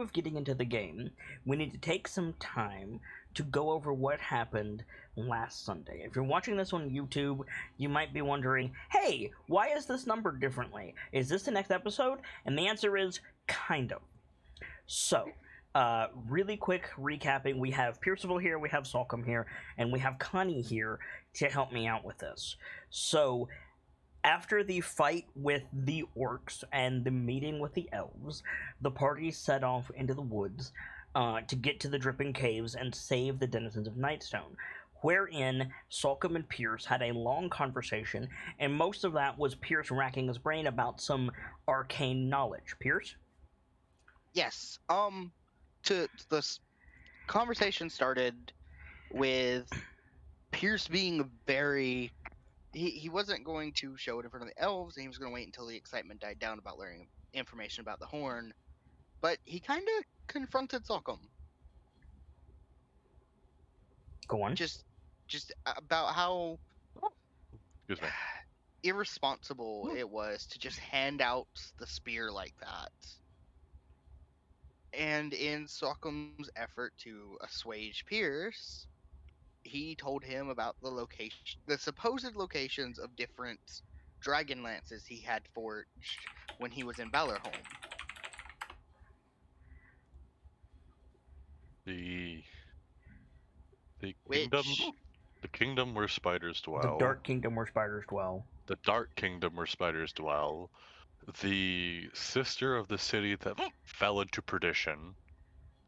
lieu of getting into the game, we need to take some time to go over what happened last Sunday. If you're watching this on YouTube, you might be wondering, hey, why is this numbered differently? Is this the next episode? And the answer is, kind of. So, really quick recapping, we have Percival here, we have Salcom here, and we have Connie here to help me out with this. So, after the fight with the orcs and the meeting with the elves, the party set off into the woods to get to the Dripping Caves and save the denizens of Nightstone, wherein Salcom and Pierce had a long conversation, and most of that was Pierce racking his brain about some arcane knowledge. Pierce? Yes. This conversation started with Pierce being very... He wasn't going to show it in front of the elves, and he was going to wait until the excitement died down about learning information about the horn. But he kind of confronted Salcom. Go on. Just about how Excuse me. irresponsible it was to just hand out the spear like that. And in Salcom's effort to assuage Pierce, he told him about the supposed locations of different dragon lances he had forged when he was in Balorholm. The Which... kingdom where spiders dwell. The Dark Kingdom where spiders dwell. The Dark Kingdom where spiders dwell. The sister of the city that fell into perdition.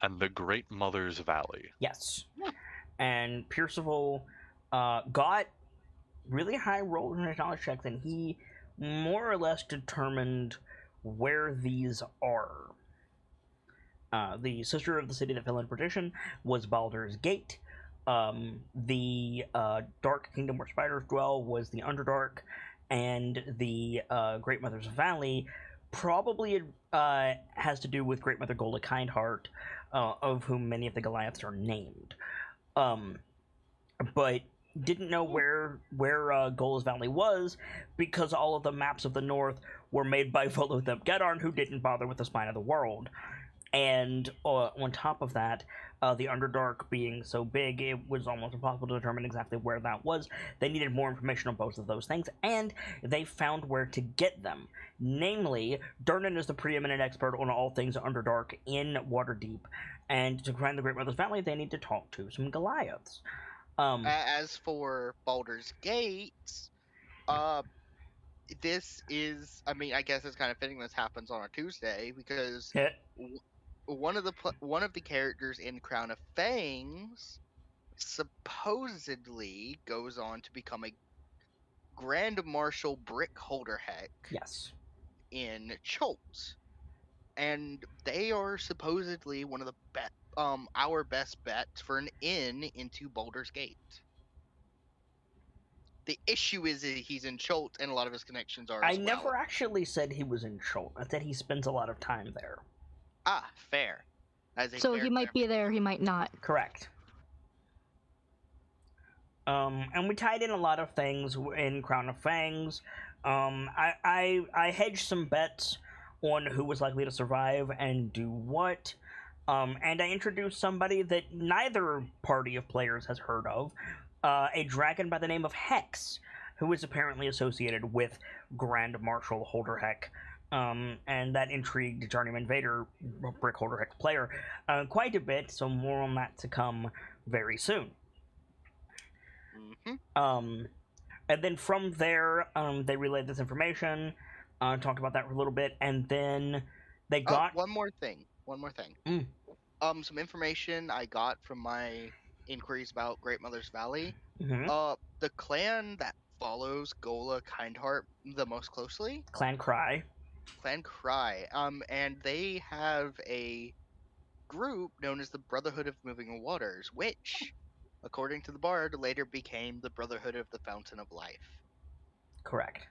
And the Great Mother's Valley. Yes. And Percival got really high rolls in his knowledge checks, and he more or less determined where these are. The sister of the city that fell in perdition was Baldur's Gate. The Dark Kingdom where spiders dwell was the Underdark, and the Great Mother's Valley probably has to do with Great Mother Golda Kindheart, of whom many of the Goliaths are named. But didn't know where Golda's Valley was, because all of the maps of the North were made by Volodymyr Gedarn, who didn't bother with the Spine of the World. And on top of that, the Underdark being so big, it was almost impossible to determine exactly where that was. They needed more information on both of those things, and they found where to get them. Namely, Durnan is the preeminent expert on all things Underdark in Waterdeep, and to find the Great Mother's Valley, they need to talk to some Goliaths. As for Baldur's Gate, this is... I mean, I guess it's kind of fitting this happens on a Tuesday, because... One of the characters in Crown of Fangs supposedly goes on to become a Grand Marshal Brick Holderheck. Yes. In Cholt, and they are supposedly one of the our best bets for an in into Baldur's Gate. The issue is that he's in Cholt, and a lot of his connections are. I never actually said he was in Cholt. I said he spends a lot of time there. Ah, fair. So he might be there, he might not. Correct. And we tied in a lot of things in Crown of Fangs. I hedged some bets on who was likely to survive and do what. And I introduced somebody that neither party of players has heard of, a dragon by the name of Hex, who is apparently associated with Grand Marshal Holderheck. And that intrigued Journeyman Vader, Brick Holderheck player, quite a bit, so more on that to come very soon. Mm-hmm. And then from there, they relayed this information, talked about that for a little bit, and then they got... One more thing. Some information I got from my inquiries about Great Mother's Valley. Mm-hmm. The clan that follows Golda Kindheart the most closely... Clan Cry. And they have a group known as the Brotherhood of Moving Waters, which, according to the Bard, later became the Brotherhood of the Fountain of Life. Correct.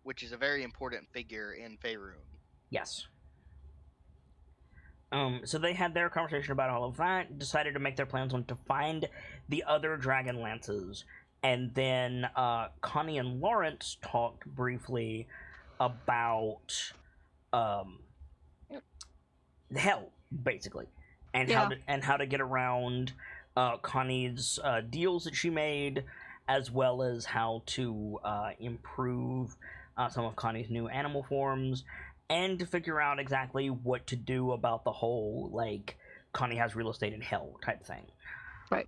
Which is a very important figure in Faerun. Yes. So they had their conversation about all of that, decided to make their plans on to find the other Dragon Lances, and then Connie and Lawrence talked briefly about hell, basically, and Yeah. how to get around Connie's deals that she made, as well as how to improve some of Connie's new animal forms, and to figure out exactly what to do about the whole, like, Connie has real estate in hell type thing. Right.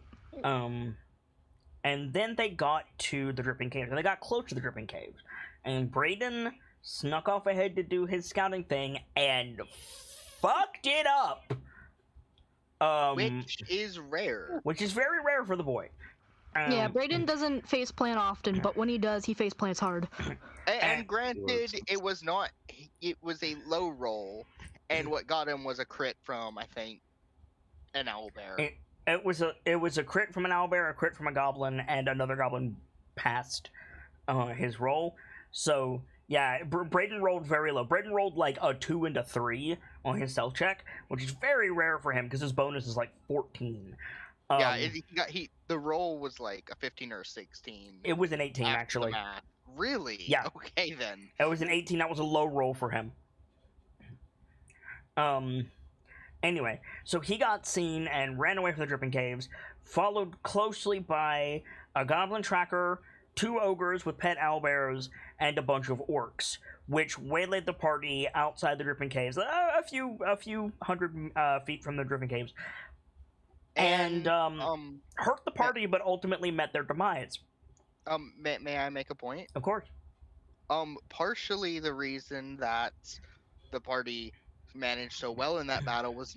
And then they got to the Dripping Caves, and they got close to the Dripping Caves, and Brayden snuck off ahead to do his scouting thing, and fucked it up! Which is rare. Which is very rare for the boy. Yeah, Brayden doesn't faceplant often, but when he does, he faceplants hard. And granted, it was a low roll, and what got him was a crit from, I think, an owlbear. It was a crit from an owlbear, a crit from a goblin, and another goblin passed his roll. So yeah, Brayden rolled very low. Brayden rolled like a 2 and a 3 on his stealth check, which is very rare for him because his bonus is like 14. Yeah, the roll was like a 15 or a 16. It was an 18 actually. Really? Yeah. Okay then. It was an 18. That was a low roll for him. Anyway, so he got seen and ran away from the Dripping Caves, followed closely by a goblin tracker, 2 ogres with pet owlbears, and a bunch of orcs, which waylaid the party outside the Dripping Caves, a few hundred feet from the Dripping Caves, and hurt the party, but ultimately met their demise. May I make a point? Of course. Partially the reason that the party managed so well in that battle was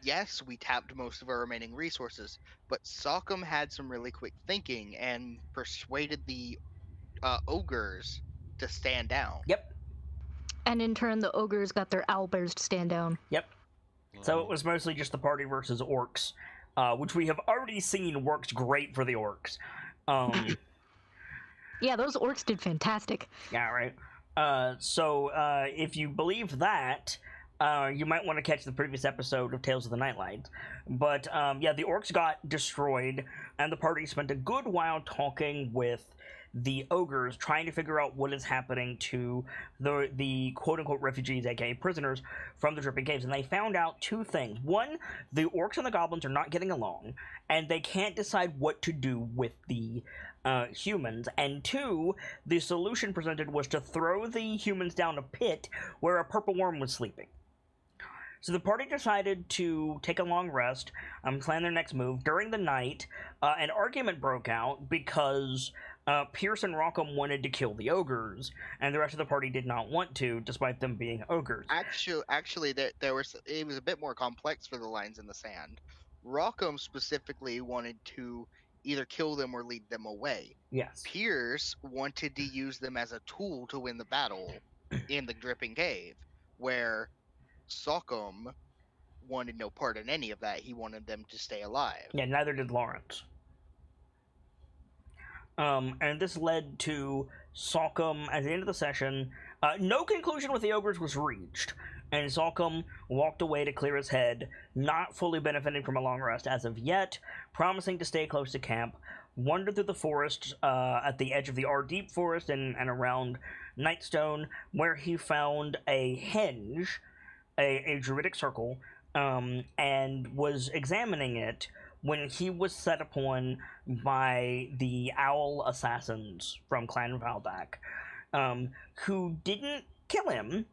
yes, we tapped most of our remaining resources, but Sockham had some really quick thinking and persuaded the ogres to stand down. Yep. And in turn, the ogres got their owlbears to stand down. Yep. So it was mostly just the party versus orcs, which we have already seen works great for the orcs. Yeah, those orcs did fantastic. Yeah, right. So if you believe that, you might want to catch the previous episode of Tales of the KnightLites. But yeah, the orcs got destroyed, and the party spent a good while talking with the ogres, trying to figure out what is happening to the quote-unquote refugees, aka prisoners, from the Dripping Caves. And they found out 2 things. 1, the orcs and the goblins are not getting along, and they can't decide what to do with the humans. And 2, the solution presented was to throw the humans down a pit where a purple worm was sleeping. So the party decided to take a long rest, plan their next move. During the night, an argument broke out because Pierce and Rockham wanted to kill the ogres, and the rest of the party did not want to, despite them being ogres. Actually, it was a bit more complex for the lines in the sand. Rockham specifically wanted to either kill them or lead them away. Yes. Pierce wanted to use them as a tool to win the battle in the Dripping Cave, where Sockham wanted no part in any of that. He wanted them to stay alive. Yeah, neither did Lawrence. And this led to Sockham, at the end of the session, no conclusion with the ogres was reached, and Sockham walked away to clear his head, not fully benefiting from a long rest as of yet, promising to stay close to camp, wandered through the forest at the edge of the Deep Forest and around Nightstone, where he found a henge, a druidic circle, and was examining it when he was set upon by the owl assassins from Clan Valdak, who didn't kill him,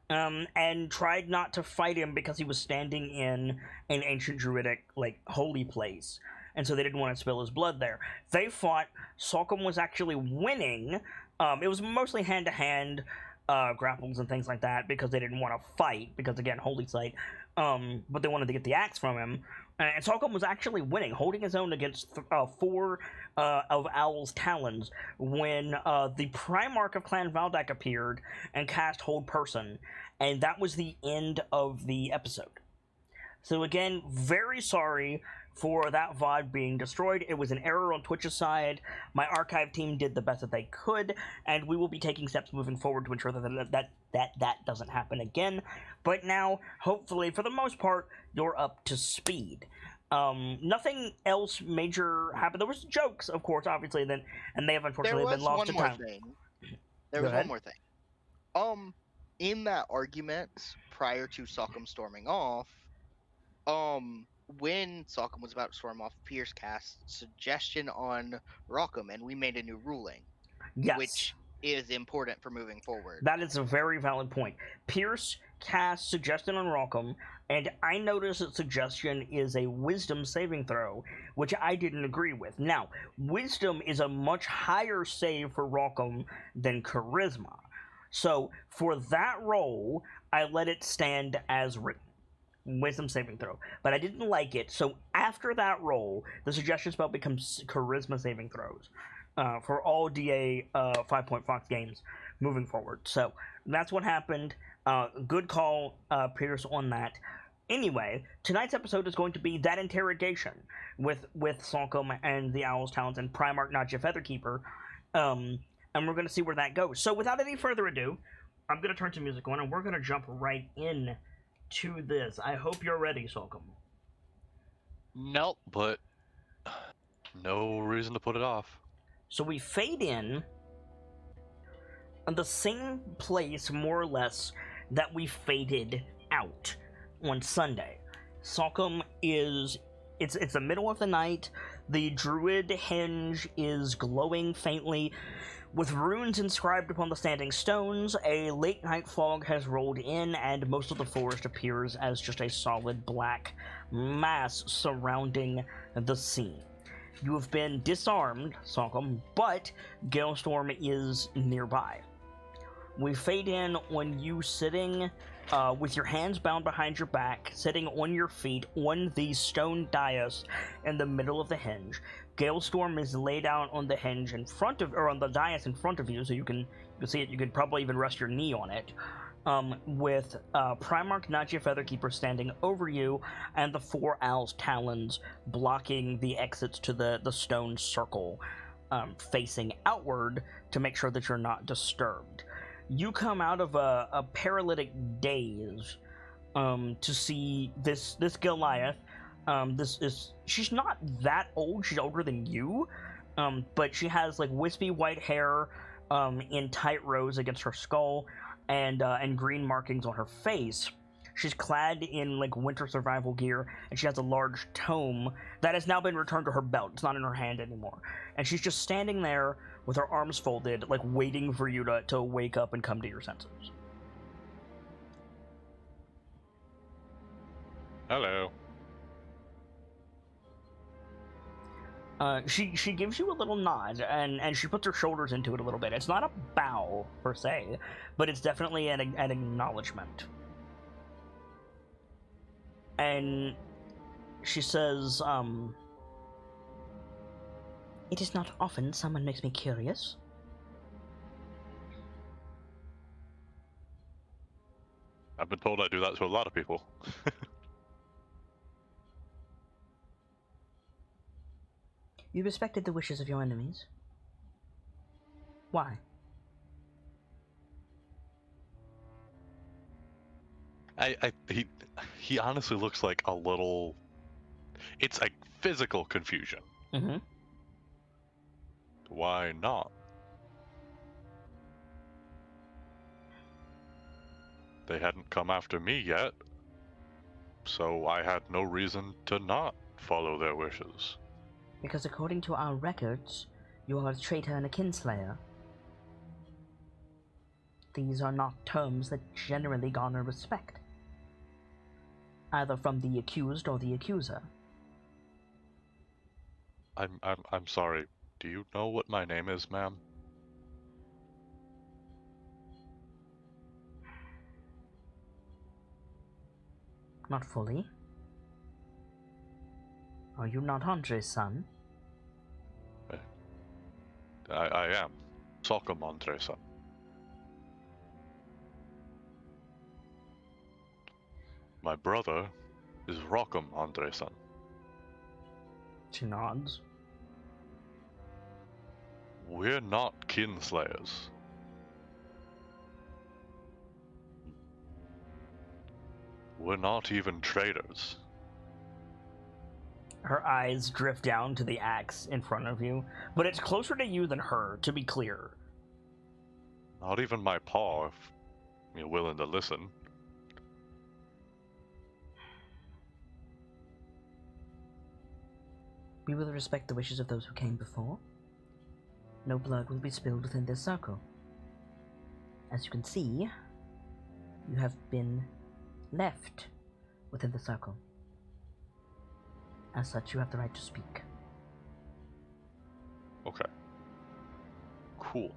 and tried not to fight him because he was standing in an ancient druidic, like, holy place, and so they didn't want to spill his blood there. They fought. Sockham was actually winning. It was mostly hand-to-hand grapples and things like that, because they didn't want to fight, because, again, holy site, but they wanted to get the axe from him. And Sockham was actually winning, holding his own against 4 of Owl's talons, when the Primarch of Clan Valdak appeared and cast Hold Person, and that was the end of the episode. So again, very sorry for that VOD being destroyed. It was an error on Twitch's side. My archive team did the best that they could, and we will be taking steps moving forward to ensure that doesn't happen again. But now, hopefully, for the most part, you're up to speed. Nothing else major happened. There was jokes, of course, obviously, and they have unfortunately been lost to time. There was one more thing. in that argument prior to Sokkum storming off, when Sokkum was about to storm off, Pierce cast suggestion on Rockham, and we made a new ruling, Yes. which is important for moving forward. That is a very valid point. Pierce cast suggestion on Rockham, and I noticed that suggestion is a wisdom saving throw, which I didn't agree with. Now, wisdom is a much higher save for Rockham than charisma. So, for that roll, I let it stand as written. Wisdom saving throw. But I didn't like it, so after that roll, the suggestion spell becomes charisma saving throws. For all DA 5-Point Fox games moving forward. So that's what happened. Good call, Pierce, on that. Anyway, tonight's episode is going to be that interrogation with Sokkum and the Owl's Talons and Primarch Nadja Featherkeeper. And we're going to see where that goes. So without any further ado, I'm going to turn some music on and we're going to jump right in to this. I hope you're ready, Sokkum. Nope, but no reason to put it off. So we fade in the same place, more or less, that we faded out on Sunday. Sokkum is... It's the middle of the night. The druid henge is glowing faintly. With runes inscribed upon the standing stones, a late night fog has rolled in, and most of the forest appears as just a solid black mass surrounding the scene. You have been disarmed, Sokkum, but Galestorm is nearby. We fade in on you sitting with your hands bound behind your back, sitting on your feet on the stone dais in the middle of the henge. Galestorm is laid out on the henge in front of, or on the dais in front of you, so you can see it. You could probably even rest your knee on it. With Primarch Nadja Featherkeeper standing over you, and the 4 Owl's Talons blocking the exits to the stone circle, facing outward to make sure that you're not disturbed. You come out of a paralytic daze to see this Goliath. She's not that old. She's older than you, but she has like wispy white hair in tight rows against her skull, and green markings on her face. She's clad in like winter survival gear, and she has a large tome that has now been returned to her belt. It's not in her hand anymore, and she's just standing there with her arms folded, like waiting for you to wake up and come to your senses. Hello. She gives you a little nod, and she puts her shoulders into it a little bit. It's not a bow, per se, but it's definitely an acknowledgement. And she says, "It is not often someone makes me curious." I've been told I do that to a lot of people. You respected the wishes of your enemies. Why? He honestly looks like a little... It's like physical confusion. Mm-hmm. Why not? They hadn't come after me yet, so I had no reason to not follow their wishes. Because according to our records, you are a traitor and a kinslayer. These are not terms that generally garner respect, either from the accused or the accuser. I'm sorry. Do you know what my name is, ma'am? Not fully. Are you not Andre's son? I am. Sokkum Andreson. My brother is Rockham Andreson. She nods. We're not kinslayers. We're not even traitors. Her eyes drift down to the axe in front of you, but it's closer to you than her, to be clear. Not even my paw. you're willing to listen. We will respect the wishes of those who came before. No blood will be spilled within this circle. As you can see, you have been left within the circle. As such, you have the right to speak. Okay. Cool.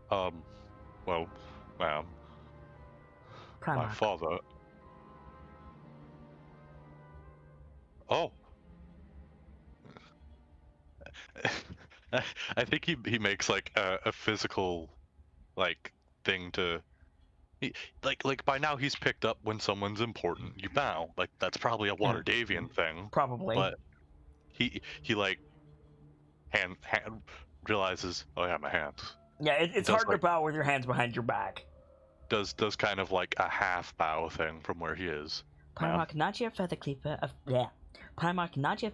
Well, ma'am, my Primarch. father... Oh! I think he makes, like, a physical, like, thing to... Like by now he's picked up when someone's important, you bow. Like, that's probably a Waterdavian thing. Probably. But he like, hand realizes, oh yeah, my hands. Yeah, it's does, hard to bow with your hands behind your back. Does kind of like a half bow thing from where he is. Primarch Nadia Feathercleaver of... Yeah. Primarch Nadia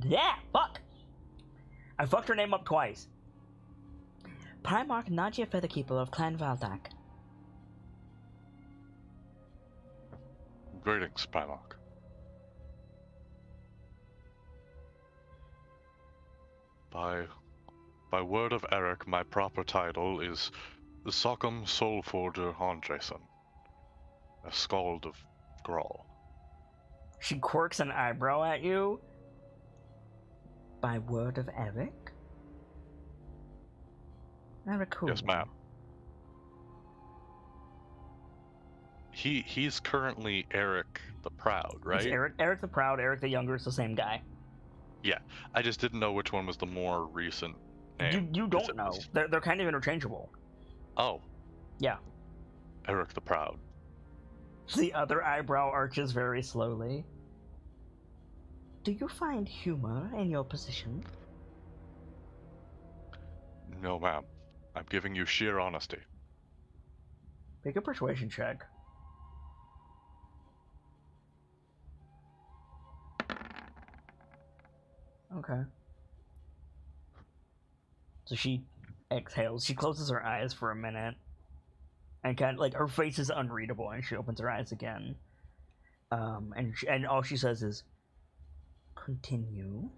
Yeah, fuck! I fucked her name up twice. Primarch Nadia Featherkeeper of Clan Valdak. Greetings, Primarch. By word of Eric, my proper title is the Sockham Soulforger Andresen, a Scald of Grawl. She quirks an eyebrow at you. By word of Eric? Eric who? Yes, ma'am. He's currently Eric the Proud, right? It's Eric the Proud, Eric the Younger, it's the same guy. Yeah, I just didn't know which one was the more recent name. You don't know. They're kind of interchangeable. Oh. Yeah. Eric the Proud. The other eyebrow arches very slowly. Do you find humor in your position? No, ma'am. I'm giving you sheer honesty. Make a persuasion check. Okay. So she exhales. She closes her eyes for a minute. And kind of, like, her face is unreadable, and she opens her eyes again. And all she says is, continue.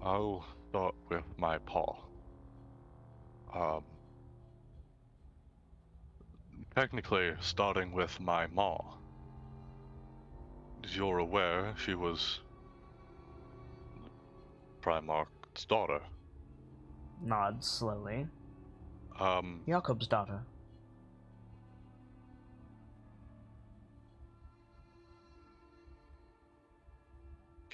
I'll start with my paw. Technically, starting with my ma. As you're aware, she was Primarch's daughter. Nods slowly. Jakob's daughter.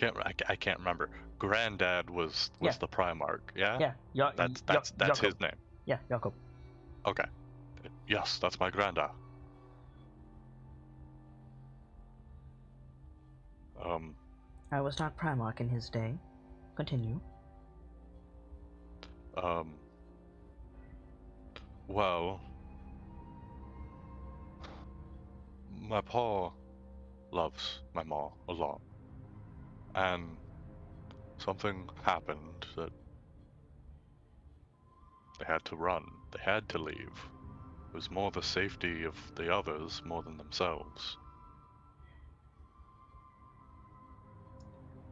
I can't remember. Granddad was the Primarch, yeah? Yeah. That's his name. Yeah, Jakob. Okay. Yes, that's my granddad. I was not Primarch in his day. Continue. Well, my pa loves my ma a lot. And something happened that they had to run. They had to leave. It was more the safety of the others more than themselves.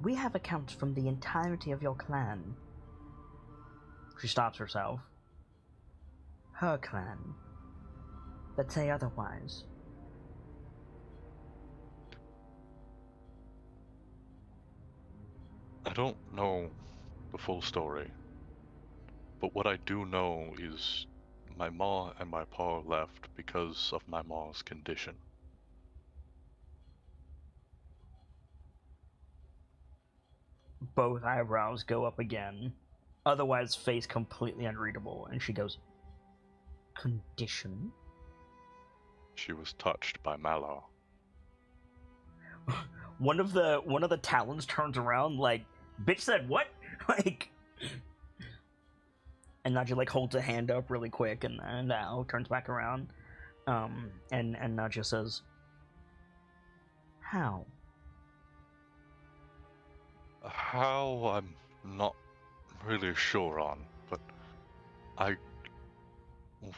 We have accounts from the entirety of your clan. She stops herself. Her clan. That say otherwise. I don't know the full story, but what I do know is my ma and my pa left because of my ma's condition. Both eyebrows go up again. Otherwise, face completely unreadable. And she goes, condition? She was touched by Malar. One of the Talons turns around like, bitch said what? Like, and Nadja like holds a hand up really quick and now turns back around. And Nadja says, how? How, I'm not really sure on, but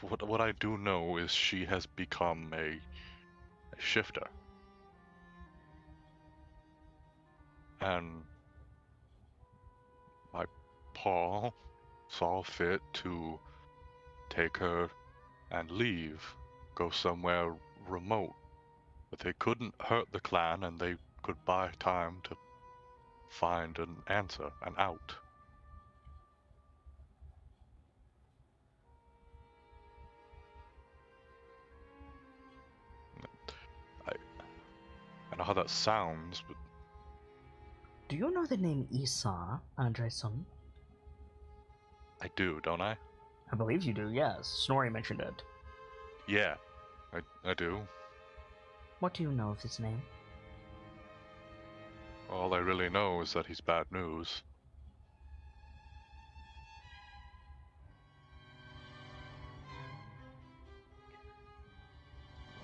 What I do know is she has become a shifter. And my pa saw fit to take her and leave, go somewhere remote. But they couldn't hurt the clan, and they could buy time to find an answer, an out. I know how that sounds, but Do you know the name Esau, Andreson? I do, don't I? I believe you do, yes. Snorri mentioned it. Yeah, I do. What do you know of his name? All I really know is that he's bad news.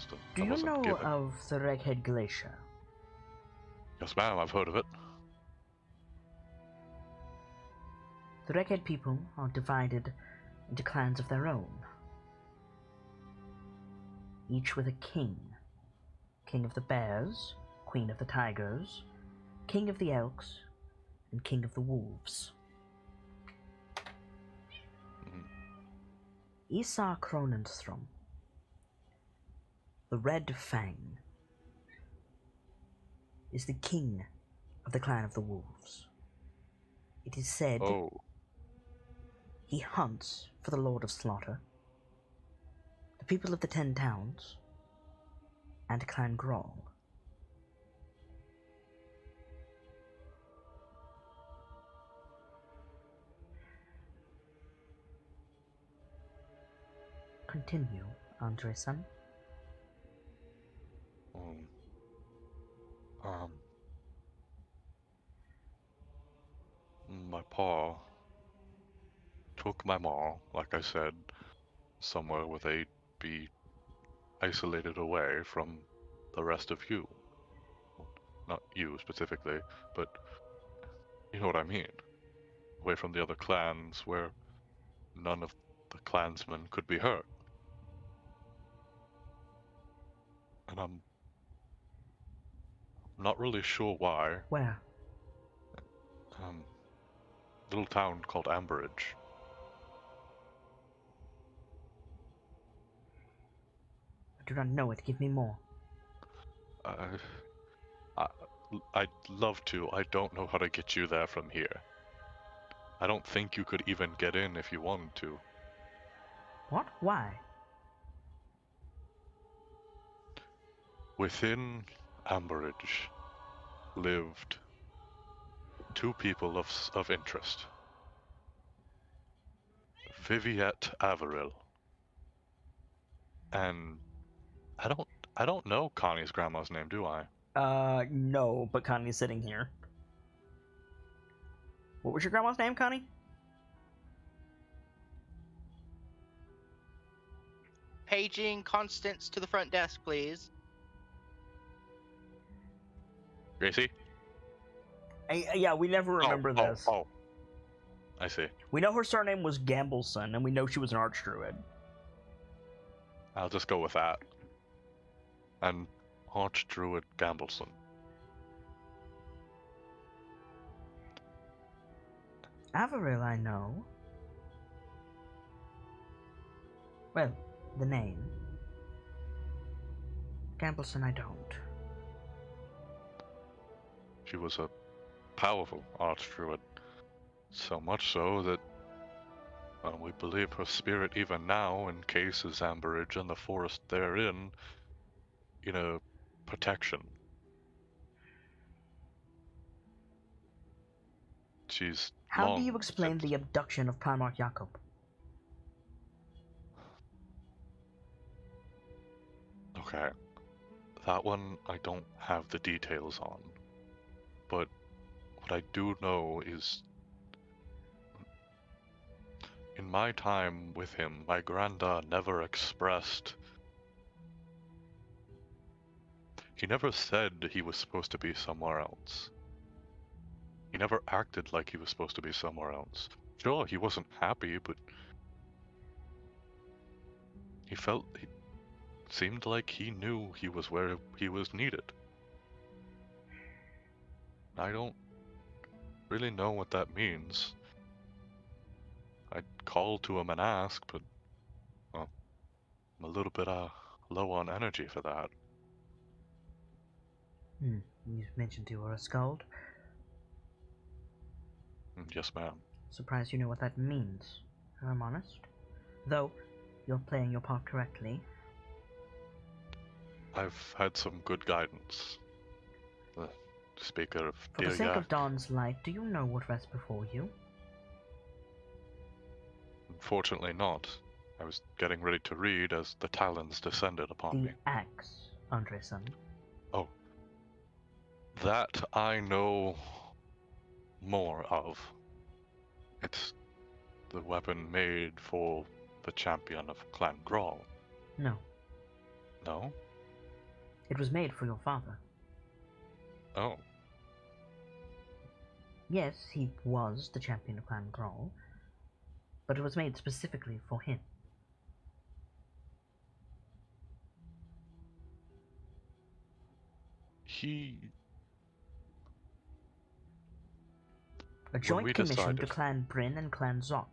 Do I you wasn't know given. of the Reghead Glacier? Yes, ma'am, I've heard of it. The Reghead people are divided into clans of their own, each with a king. King of the Bears, Queen of the Tigers, King of the Elks, and King of the Wolves. Esau Kronenstrom, the Red Fang, is the king of the Clan of the Wolves. It is said he hunts for the Lord of Slaughter, the people of the 10 Towns, and Clan Grawl. Continue, Andre-san. My pa took my ma, like I said, somewhere where they'd be isolated away from the rest of you. Not you specifically, but you know what I mean. Away from the other clans where none of the clansmen could be hurt. And I'm not really sure why. Where? Little town called Amberridge. I do not know it. Give me more. I'd love to. I don't know how to get you there from here. I don't think you could even get in if you wanted to. What? Why? Within Amberridge lived two people of interest. Viviette Averill. And I don't know Connie's grandma's name, do I? No, but Connie's sitting here. What was your grandma's name, Connie? Paging Constance to the front desk, please. Gracie? Yeah, we never remember this. Oh. I see. We know her surname was Gambleson, and we know she was an archdruid. I'll just go with that. And Archdruid Gambleson. Averill, I know. Well, the name. Gambleson, I don't. She was a powerful Archdruid. So much so that we believe her spirit even now encases Amberridge and the forest therein in a protection. She's How do you explain the abduction of Primarch Jakob? Okay. That one I don't have the details on. But what I do know is in my time with him, my granda never expressed. He never said he was supposed to be somewhere else. He never acted like he was supposed to be somewhere else. Sure, he wasn't happy, but He seemed like he knew he was where he was needed. I don't really know what that means. I'd call to him and ask, but, well, I'm a little bit low on energy for that. You mentioned you were a skald. Yes, ma'am. Surprised you know what that means, if I'm honest. Though, you're playing your part correctly. I've had some good guidance. The speaker of For the sake of Dawn's light, do you know what rests before you? Unfortunately not. I was getting ready to read as the talons descended upon me. The axe, Andre-san. Oh. That I know more of. It's the weapon made for the champion of Clan Grawl. No. No? It was made for your father. Oh. Yes, he was the champion of Clan Grawl, but it was made specifically for him. A joint commission to Clan Bryn and Clan Zoc.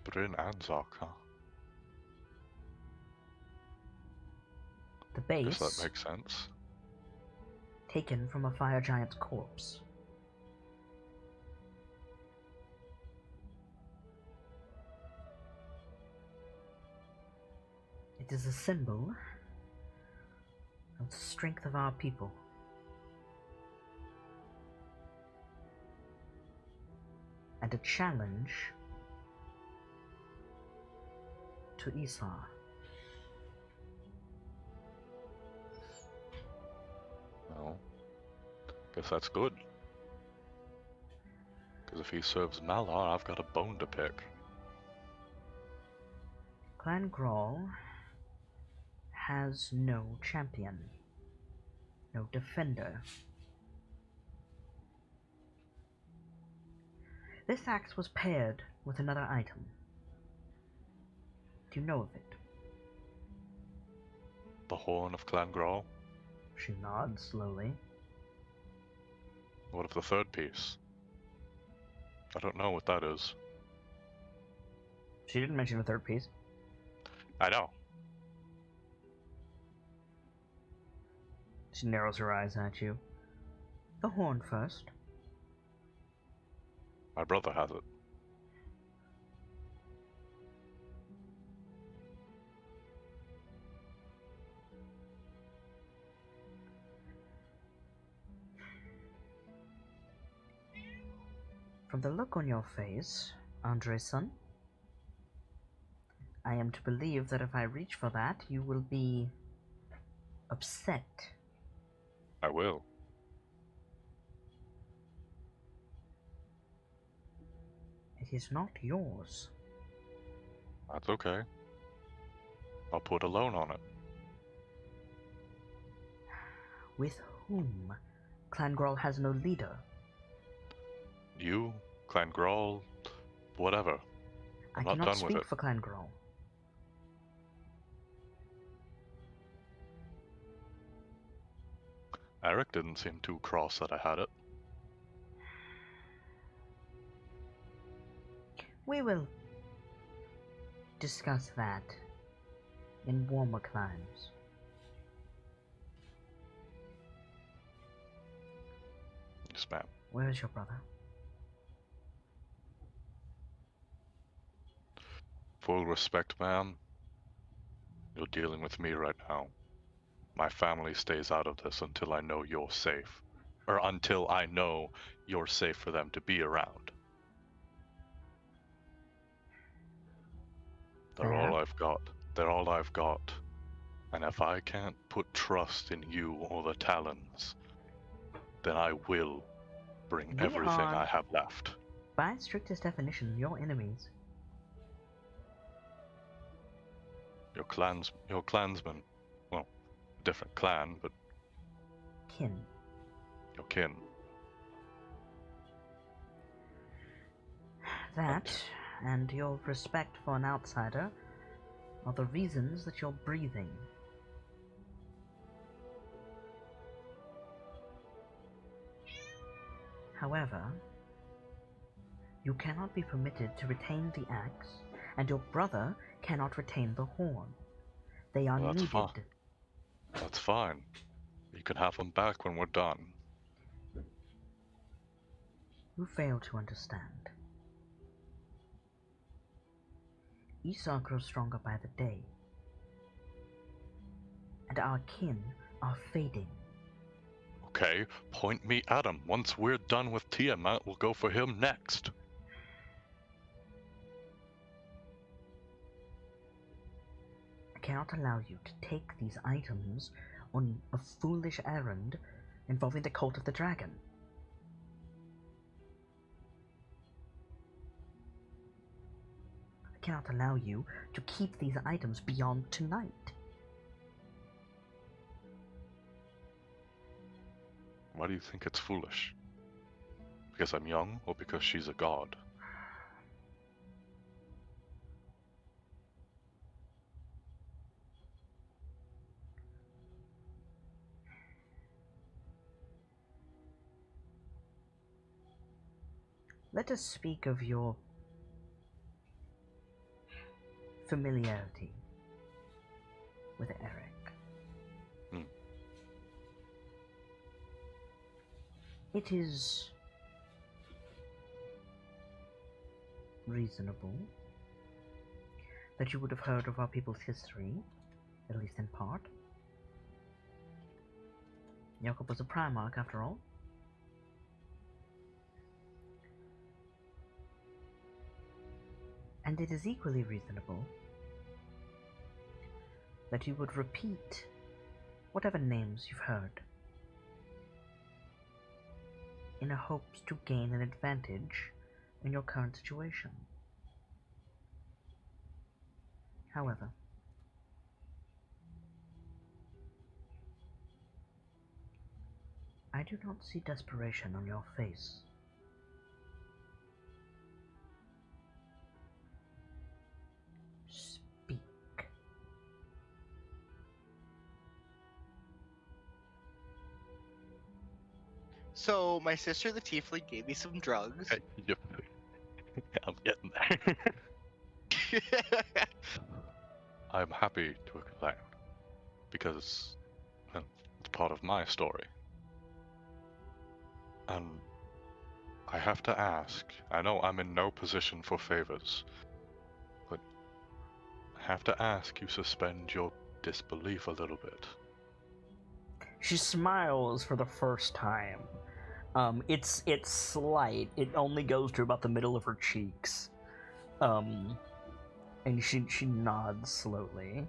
Bryn and Zoc, huh? The base, Guess that makes sense. Taken from a fire giant's corpse. It is a symbol of the strength of our people. And a challenge to Esau. Well, guess that's good. Because if he serves Malar, I've got a bone to pick. Clan Grawl has no champion, no defender. This axe was paired with another item. Do you know of it? The Horn of Clan Grawl? She nods slowly. What of the third piece? I don't know what that is. She didn't mention the third piece. I know. She narrows her eyes at you. The horn first. My brother has it. From the look on your face, Andre-san, I am to believe that if I reach for that, you will be upset. I will. It is not yours. That's okay. I'll put a loan on it. With whom? Clan Grawl has no leader. You, Clan Grawl, whatever. I'm I not cannot done with speak it. for Clan Grawl. Eric didn't seem too cross that I had it. We will discuss that in warmer climes. Yes, ma'am. Where is your brother? Full respect, ma'am. You're dealing with me right now. My family stays out of this until I know you're safe. Or until I know you're safe for them to be around. They're Fair. all I've got. They're all I've got. And if I can't put trust in you or the Talons, then I will bring We everything are- I have left. By strictest definition, your enemies. Your clansmen, well, different clan, but Kin. your kin. That and your respect for an outsider are the reasons that you're breathing. However, you cannot be permitted to retain the axe, and your brother cannot retain the horn. They are Well, that's needed. fine. That's fine. You can have them back when we're done. You fail to understand. Esau grows stronger by the day, and our kin are fading. Okay, point me at him. Once we're done with Tiamat, we'll go for him next. I cannot allow you to take these items on a foolish errand involving the cult of the dragon. I cannot allow you to keep these items beyond tonight. Why do you think it's foolish? Because I'm young, or because she's a god? Let us speak of your familiarity with Eric. Hmm. It is reasonable that you would have heard of our people's history, at least in part. Jakob was a Primarch, after all. And it is equally reasonable that you would repeat whatever names you've heard in a hopes to gain an advantage in your current situation. However, I do not see desperation on your face. Speak. So my sister, the tiefling, gave me some drugs. Hey, yep. I'm getting there. I'm happy to explain, because well, it's part of my story. And I have to ask, I know I'm in no position for favors, but I have to ask you suspend your disbelief a little bit. She smiles for the first time. It's slight. It only goes to about the middle of her cheeks. And she nods slowly,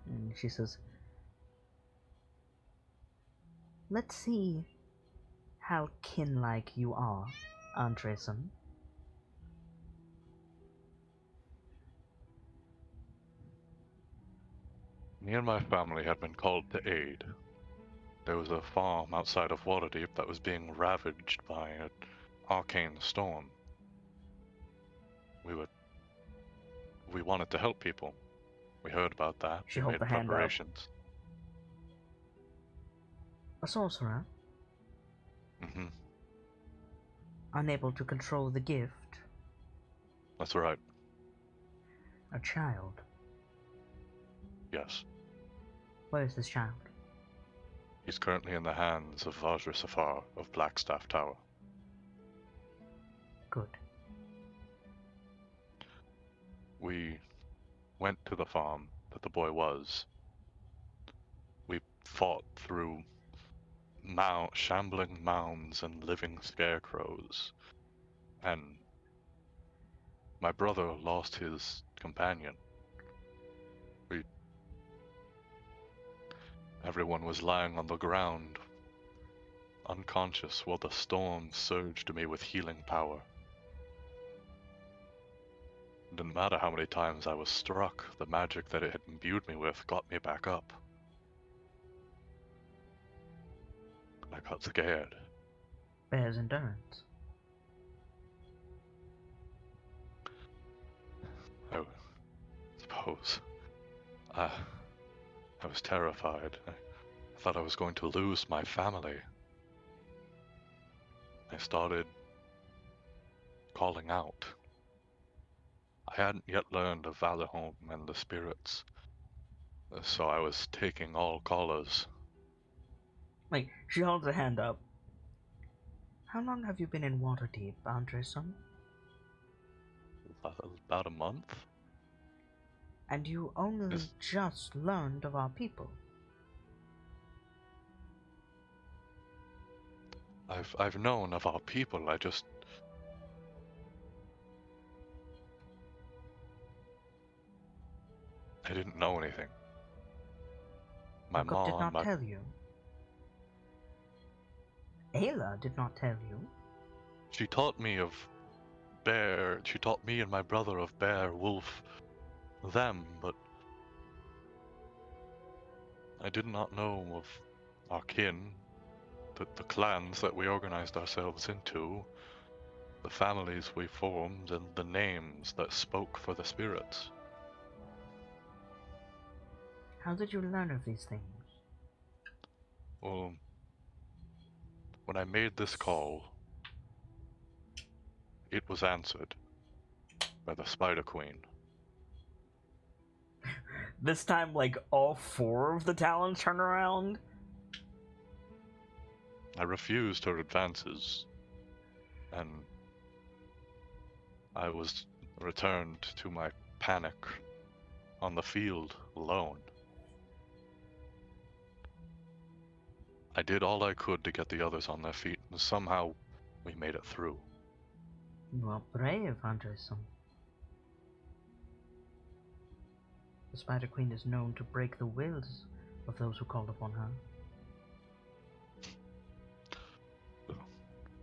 and she says, "Let's see how kin-like you are, Andresen." Me and my family had been called to aid. There was a farm outside of Waterdeep that was being ravaged by an arcane storm. We wanted to help people. We heard about that. She We held made the hand up. preparations. A sorcerer, Mm-hmm. unable to control the gift. That's right. A child. Yes. Where is this child? He's currently in the hands of Vajra Safar of Blackstaff Tower. Good. We went to the farm that the boy was. We fought through shambling mounds and living scarecrows, and my brother lost his companion. Everyone was lying on the ground, unconscious, while the storm surged me with healing power. It didn't matter how many times I was struck, the magic that it had imbued me with got me back up. I got scared. Bears endurance. I was terrified. I thought I was going to lose my family. I started calling out. I hadn't yet learned of Valahome and the spirits, so I was taking all callers. Like, she holds a hand up. How long have you been in Waterdeep, Andreson? About a month? And you only just learned of our people. I've known of our people, I didn't know anything. My Jacob did mom, not tell you. Ayla did not tell you. she taught me of bear, she taught me and my brother of bear, wolf, them, but I did not know of our kin, the clans that we organized ourselves into, the families we formed, and the names that spoke for the spirits. How did you learn of these things? Well, when I made this call, it was answered by the Spider Queen. This time, like, all 4 of the Talons turn around? I refused her advances, and I was returned to my panic on the field alone. I did all I could to get the others on their feet, and somehow we made it through. You are brave, Anderson. The Spider Queen is known to break the wills of those who called upon her.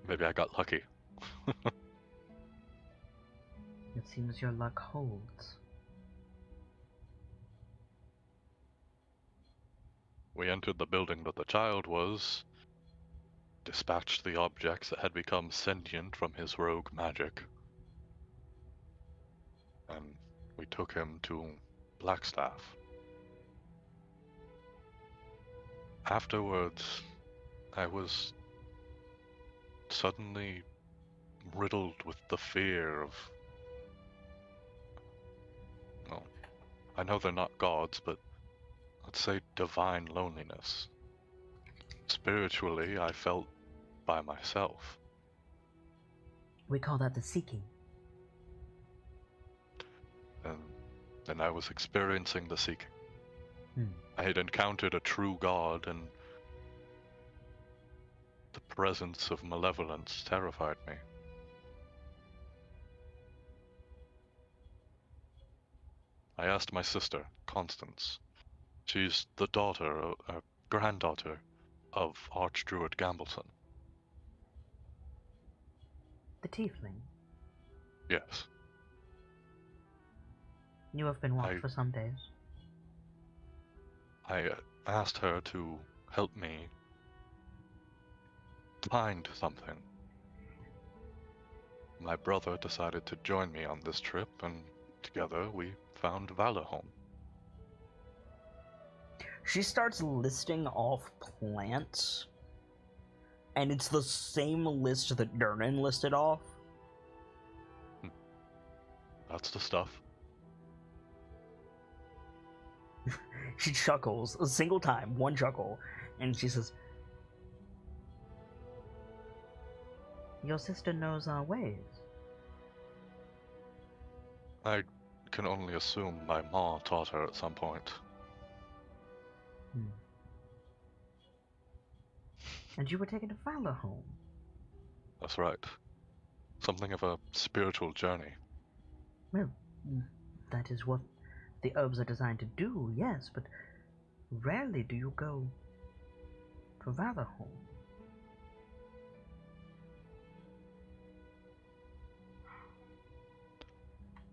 Maybe I got lucky. It seems your luck holds. We entered the building that the child was, dispatched the objects that had become sentient from his rogue magic, and we took him to Blackstaff. Afterwards, I was suddenly riddled with the fear of... well, I know they're not gods, but let's say divine loneliness. Spiritually, I felt by myself. We call that the seeking. And then I was experiencing the seeking. Hmm. I had encountered a true god, and the presence of malevolence terrified me. I asked my sister, Constance. She's the granddaughter of Archdruid Gambleton. The tiefling. Yes. You have been watched for some days. I asked her to help me find something. My brother decided to join me on this trip, and together we found Valahome. She starts listing off plants, and it's the same list that Durnan listed off. That's the stuff. She chuckles a single time, one chuckle, and she says, "Your sister knows our ways." I can only assume my ma taught her at some point. And you were taken to Valahome. That's right. Something of a spiritual journey. Well, that is what the herbs are designed to do, yes, but rarely do you go to Valahome.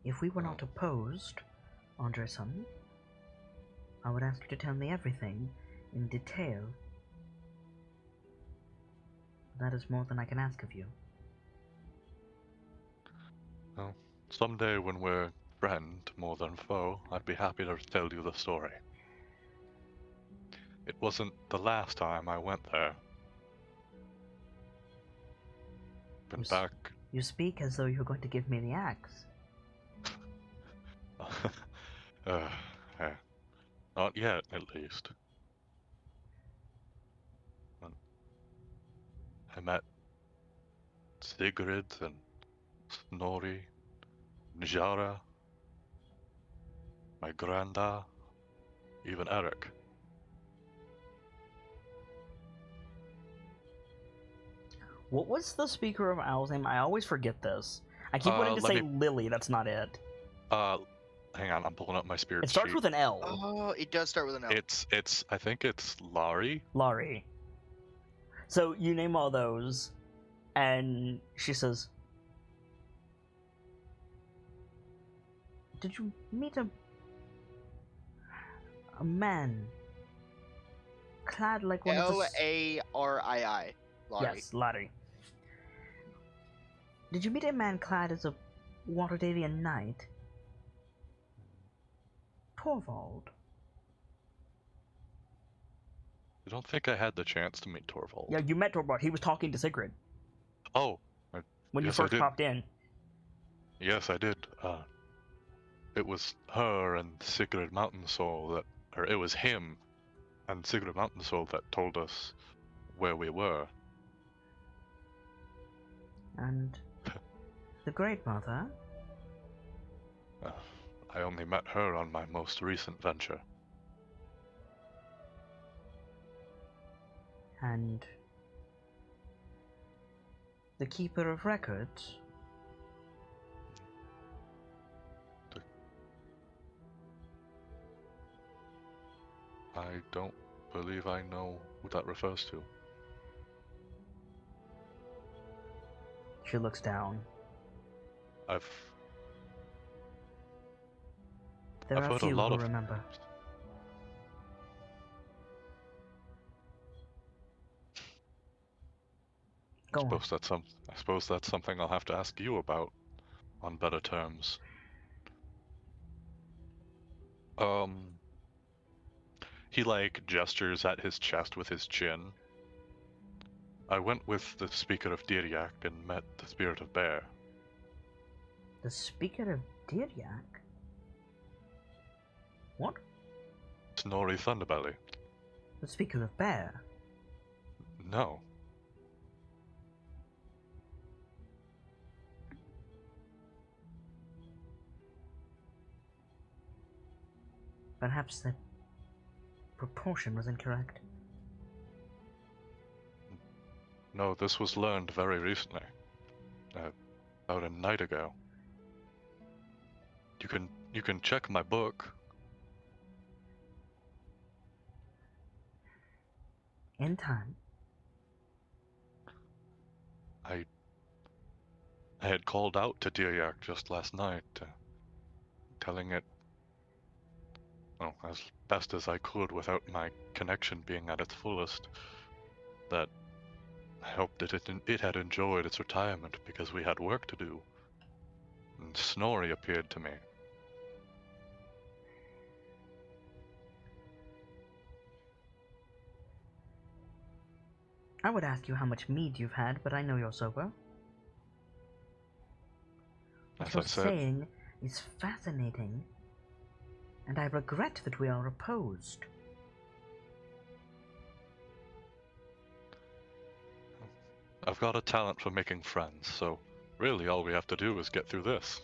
If we were not opposed, Andreson, I would ask you to tell me everything in detail. That is more than I can ask of you. Well, someday when we're friend more than foe, I'd be happy to tell you the story. It wasn't the last time I went there. Been back. You speak as though you're going to give me the axe. Yeah. Not yet, at least. I met Sigrid and Snorri, Njara, my granda, even Eric. What was the Speaker of Owl's name? I always forget this. I keep wanting to let say me- Lily, that's not it. Hang on, I'm pulling up my spirit It starts sheet. with an L. Oh, it does start with an L. I think it's Laurie. Laurie. So you name all those, and she says, "Did you meet a man clad like one of the Laurii. Laurie. Yes, Laurie. Did you meet a man clad as a Waterdalian knight? Torvald." I don't think I had the chance to meet Torvald. Yeah, you met Torvald. He was talking to Sigrid Oh, when you yes, I first did. popped in. Yes, I did. It was her and Sigrid Mountain Soul or it was him and Sigrid Mountain Soul that told us where we were. And the Great Mother? I only met her on my most recent venture. And the Keeper of Records? I don't believe I know who that refers to. She looks down. I've There are heard few a lot who of remember. Go on. I suppose that's something I'll have to ask you about on better terms. He gestures at his chest with his chin. I went with the Speaker of Diryak and met the Spirit of Bear. The Speaker of Diryak? What? Snorri Thunderbelly. The Speaker of Bear? No. Perhaps the proportion was incorrect. No, this was learned very recently. About a night ago. You can check my book. In time. I had called out to Diryak just last night, telling it, as best as I could without my connection being at its fullest, that I hoped that it had enjoyed its retirement because we had work to do. And Snorri appeared to me. I would ask you how much mead you've had, but I know you're sober. What As you're I said, saying is fascinating, and I regret that we are opposed. I've got a talent for making friends, so really all we have to do is get through this.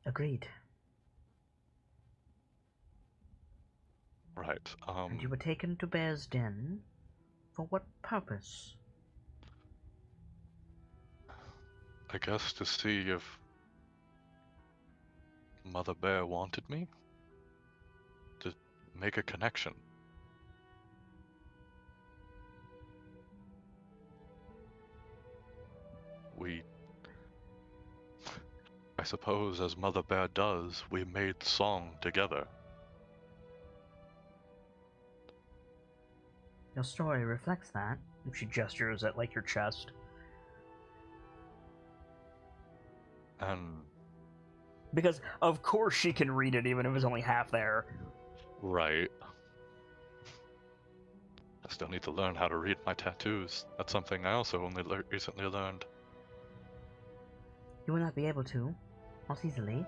Agreed. Right, And you were taken to Bear's Den? For what purpose? I guess to see if Mother Bear wanted me? To make a connection. I suppose as Mother Bear does, we made song together. Your story reflects that. She gestures at, your chest. And Because, of course, she can read it even if it's only half there. right. I still need to learn how to read my tattoos. That's something I also only recently learned. You will not be able to, not easily.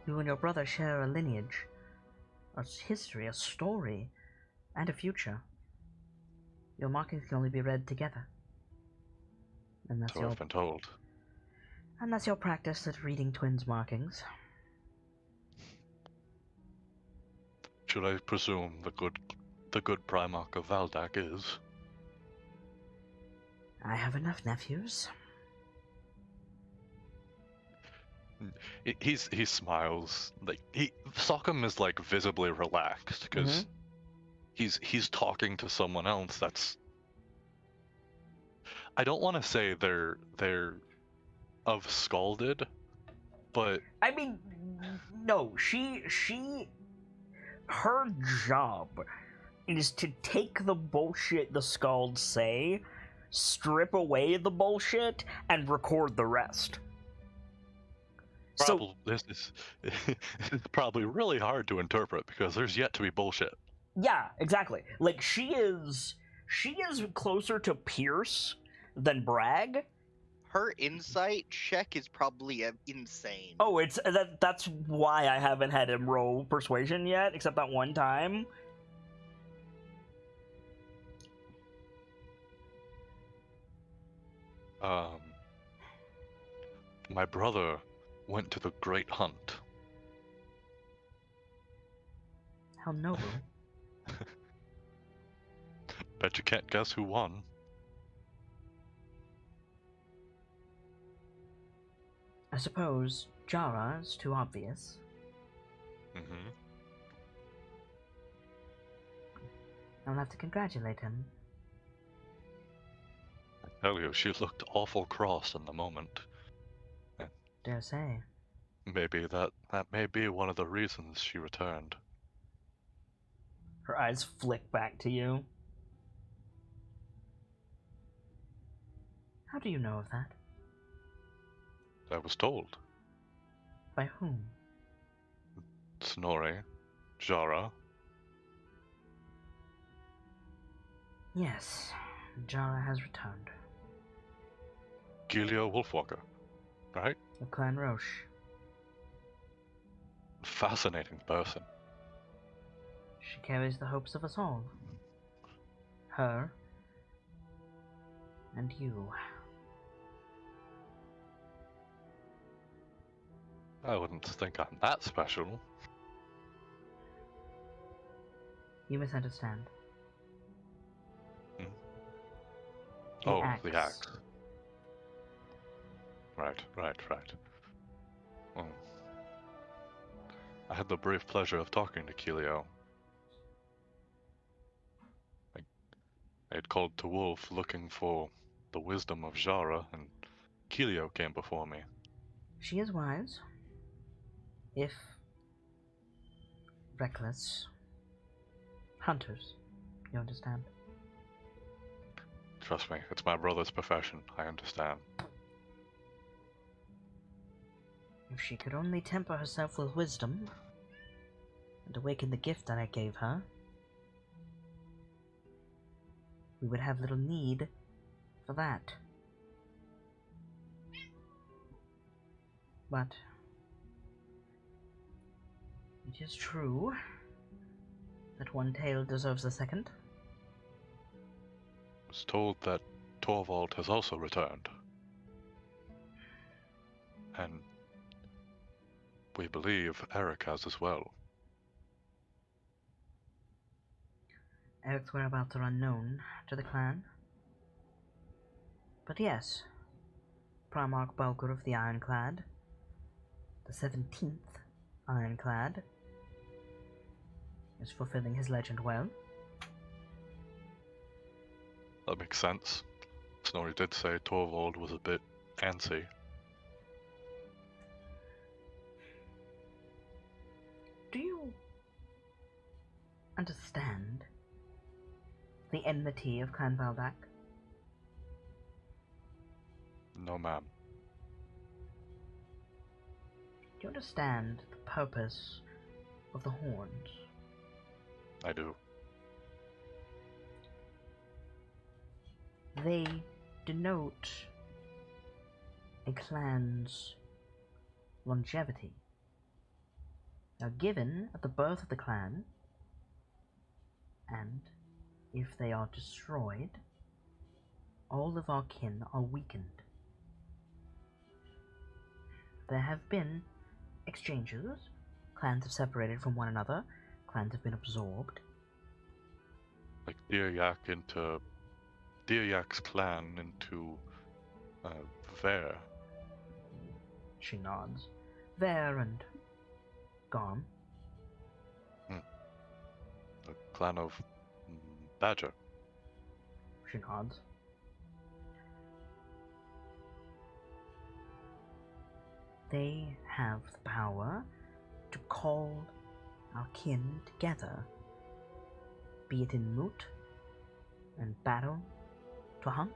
You and your brother share a lineage, a history, a story, and a future. Your markings can only be read together. And that's So I've been told. your practice at reading twins' markings. Should I presume the good Primarch of Valdak is? I have enough nephews. He smiles. Like Sockham is like visibly relaxed because he's talking to someone else that's. I don't want to say they're of scalded, but I mean, no, her job is to take the bullshit the Scalds say, strip away the bullshit, and record the rest. probably this is it's probably really hard to interpret because there's yet to be bullshit. Yeah, exactly. Like, she is closer to Pierce than Bragg. Her insight check is probably insane. Oh, that's why I haven't had him roll persuasion yet, except that one time. My brother went to the Great Hunt. How noble. Bet you can't guess who won. I suppose Jara is too obvious. Mm-hmm. I'll have to congratulate him. I tell you, she looked awful cross in the moment. Dare say. Maybe that may be one of the reasons she returned. Her eyes flick back to you. How do you know of that? I was told. By whom? Snorri, Jara. Yes, Jara has returned. Gilio Wolfwalker, right? Of Clan Roche. Fascinating person. She carries the hopes of us all. Her. And you. I wouldn't think I'm that special. You misunderstand. The axe. axe. Right. Well, I had the brief pleasure of talking to Kilio. I had called to Wolf looking for the wisdom of Jara, and Kilio came before me. She is wise. If reckless. Hunters, you understand? Trust me, it's my brother's profession. I understand. If she could only temper herself with wisdom and awaken the gift that I gave her, we would have little need for that. But it is true that one tale deserves a second. I was told that Torvald has also returned. And we believe Eric has as well. Eric's whereabouts are unknown to the clan. But yes, Primarch Balgur of the Ironclad, the 17th Ironclad, is fulfilling his legend well. That makes sense. Snorri did say Torvald was a bit antsy. Do you understand the enmity of Clan Valdak? No, ma'am. you understand the purpose of the horns? I do. They denote a clan's longevity. They are given at the birth of the clan, and if they are destroyed, all of our kin are weakened. There have been exchanges. Clans have separated from one another. Clans have been absorbed. Like Dear Yak's clan into Ver. She nods. There and gone. The clan of Badger. She nods. They have the power to call our kin together, be it in moot and battle to hunt.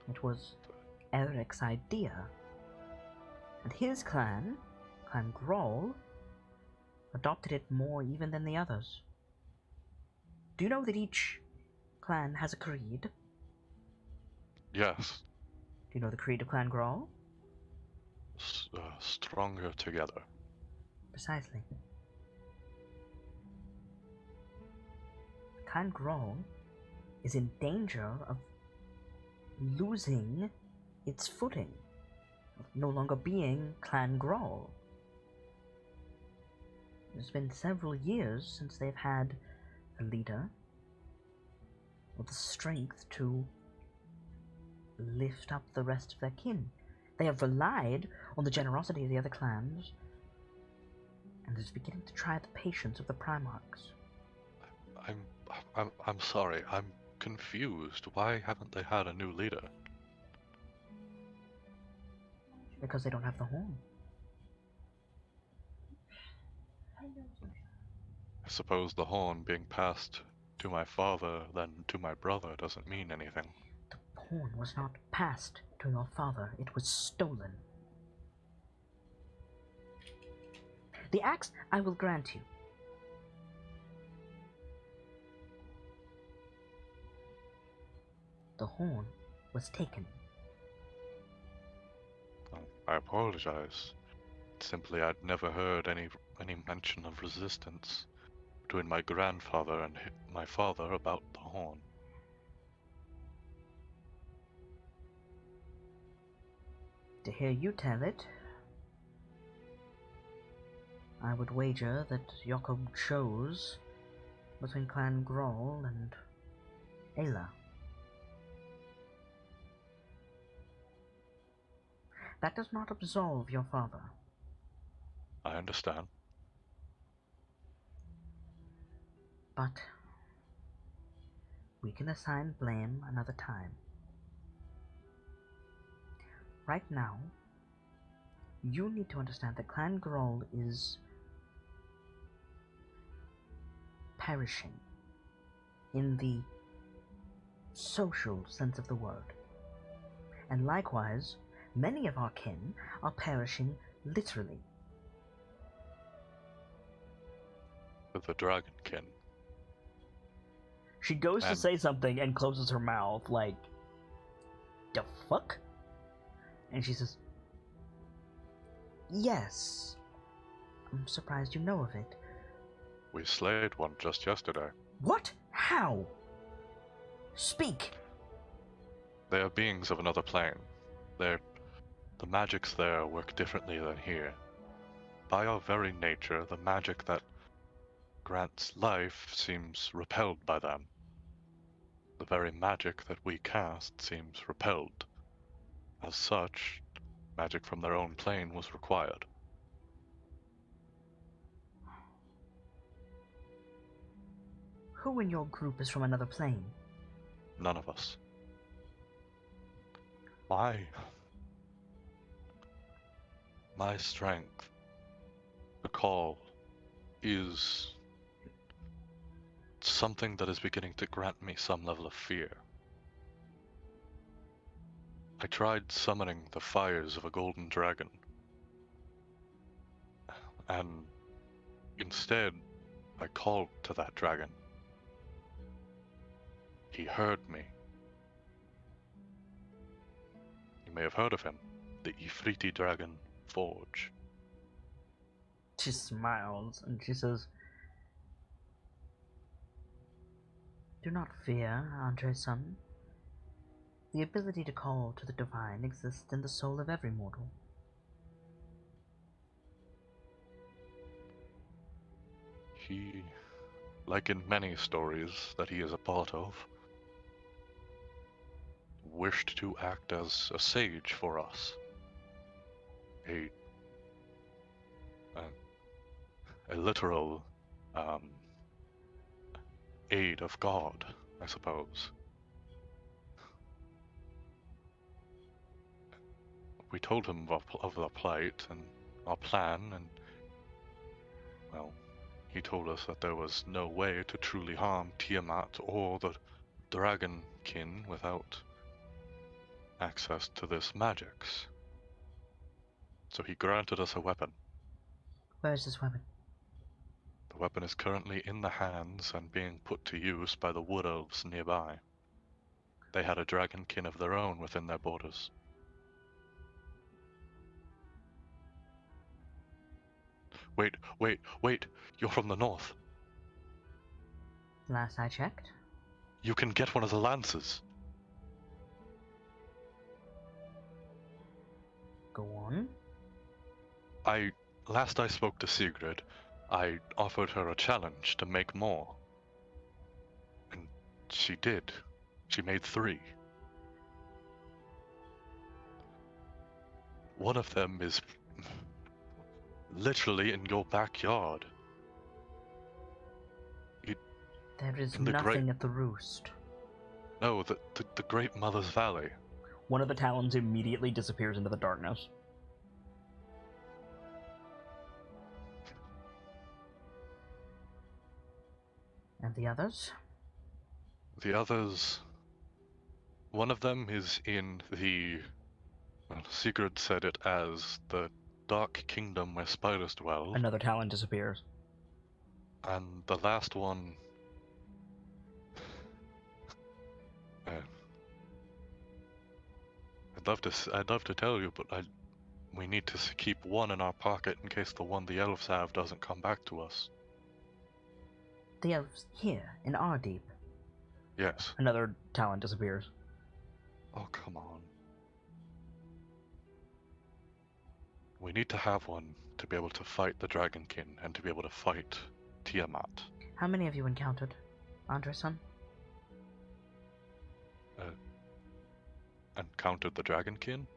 It was Eric's idea, and his clan, Clan Groll, adopted it more even than the others. Do you know that each clan has a creed? Yes. Do you know the creed of Clan Groll? Stronger together. Precisely. Clan Groll is in danger of losing its footing, of no longer being Clan Groll. It's been several years since they've had a leader with the strength to lift up the rest of their kin. They have relied on the generosity of the other clans, and is beginning to try the patience of the Primarchs. I'm sorry. I'm confused. Why haven't they had a new leader? Because they don't have the horn. I suppose the horn being passed to my father, then to my brother, doesn't mean anything. The horn was not passed to your father, it was stolen. The axe I will grant you. The horn was taken. Oh, I apologize. Simply, I'd never heard any mention of resistance between my grandfather and my father about the horn. To hear you tell it, I would wager that Jakob chose between Clan Groll and Ayla. That does not absolve your father. I understand. But we can assign blame another time. Right now, you need to understand that Clan Groll is perishing in the social sense of the word. And likewise, many of our kin are perishing literally. With the dragonkin. She goes to say something and closes her mouth like, the fuck? And she says, yes. I'm surprised you know of it. We slayed one just yesterday. What? How? Speak! They are beings of another plane. The magics there work differently than here. By our very nature, the magic that grants life seems repelled by them. The very magic that we cast seems repelled. As such, magic from their own plane was required. Who in your group is from another plane? None of us. My strength, the call, is something that is beginning to grant me some level of fear. I tried summoning the fires of a golden dragon. And instead, I called to that dragon. He heard me. You may have heard of him, the Ifriti Dragon Forge. She smiles and she says, "Do not fear, Andre-san. The ability to call to the divine exists in the soul of every mortal. He, like in many stories that he is a part of, wished to act as a sage for us. A literal aid of God, I suppose. We told him of the plight and our plan, and, well, he told us that there was no way to truly harm Tiamat or the Dragonkin without access to this magics. So he granted us a weapon. Where is this weapon?" The weapon is currently in the hands and being put to use by the wood elves nearby. They had a dragonkin of their own within their borders. Wait! You're from the north. Last I checked. You can get one of the lances. Go on. Last I spoke to Sigrid, I offered her a challenge to make more. And she did. She made 3. One of them is literally in your backyard. There is In the nothing at the roost. No, the Great Mother's Valley. One of the talons immediately disappears into the darkness. And the others? The others... One of them is in the... Well, Sigurd said it as the Dark Kingdom where spiders dwell. Another talon disappears. And the last one... I'd love to tell you, but we need to keep one in our pocket in case the one the elves have doesn't come back to us. The elves here, in Ardeep. Yes. Another talon disappears. Oh, come on. We need to have one to be able to fight the Dragonkin and to be able to fight Tiamat. How many have you encountered, Andre-san? Encountered the Dragonkin?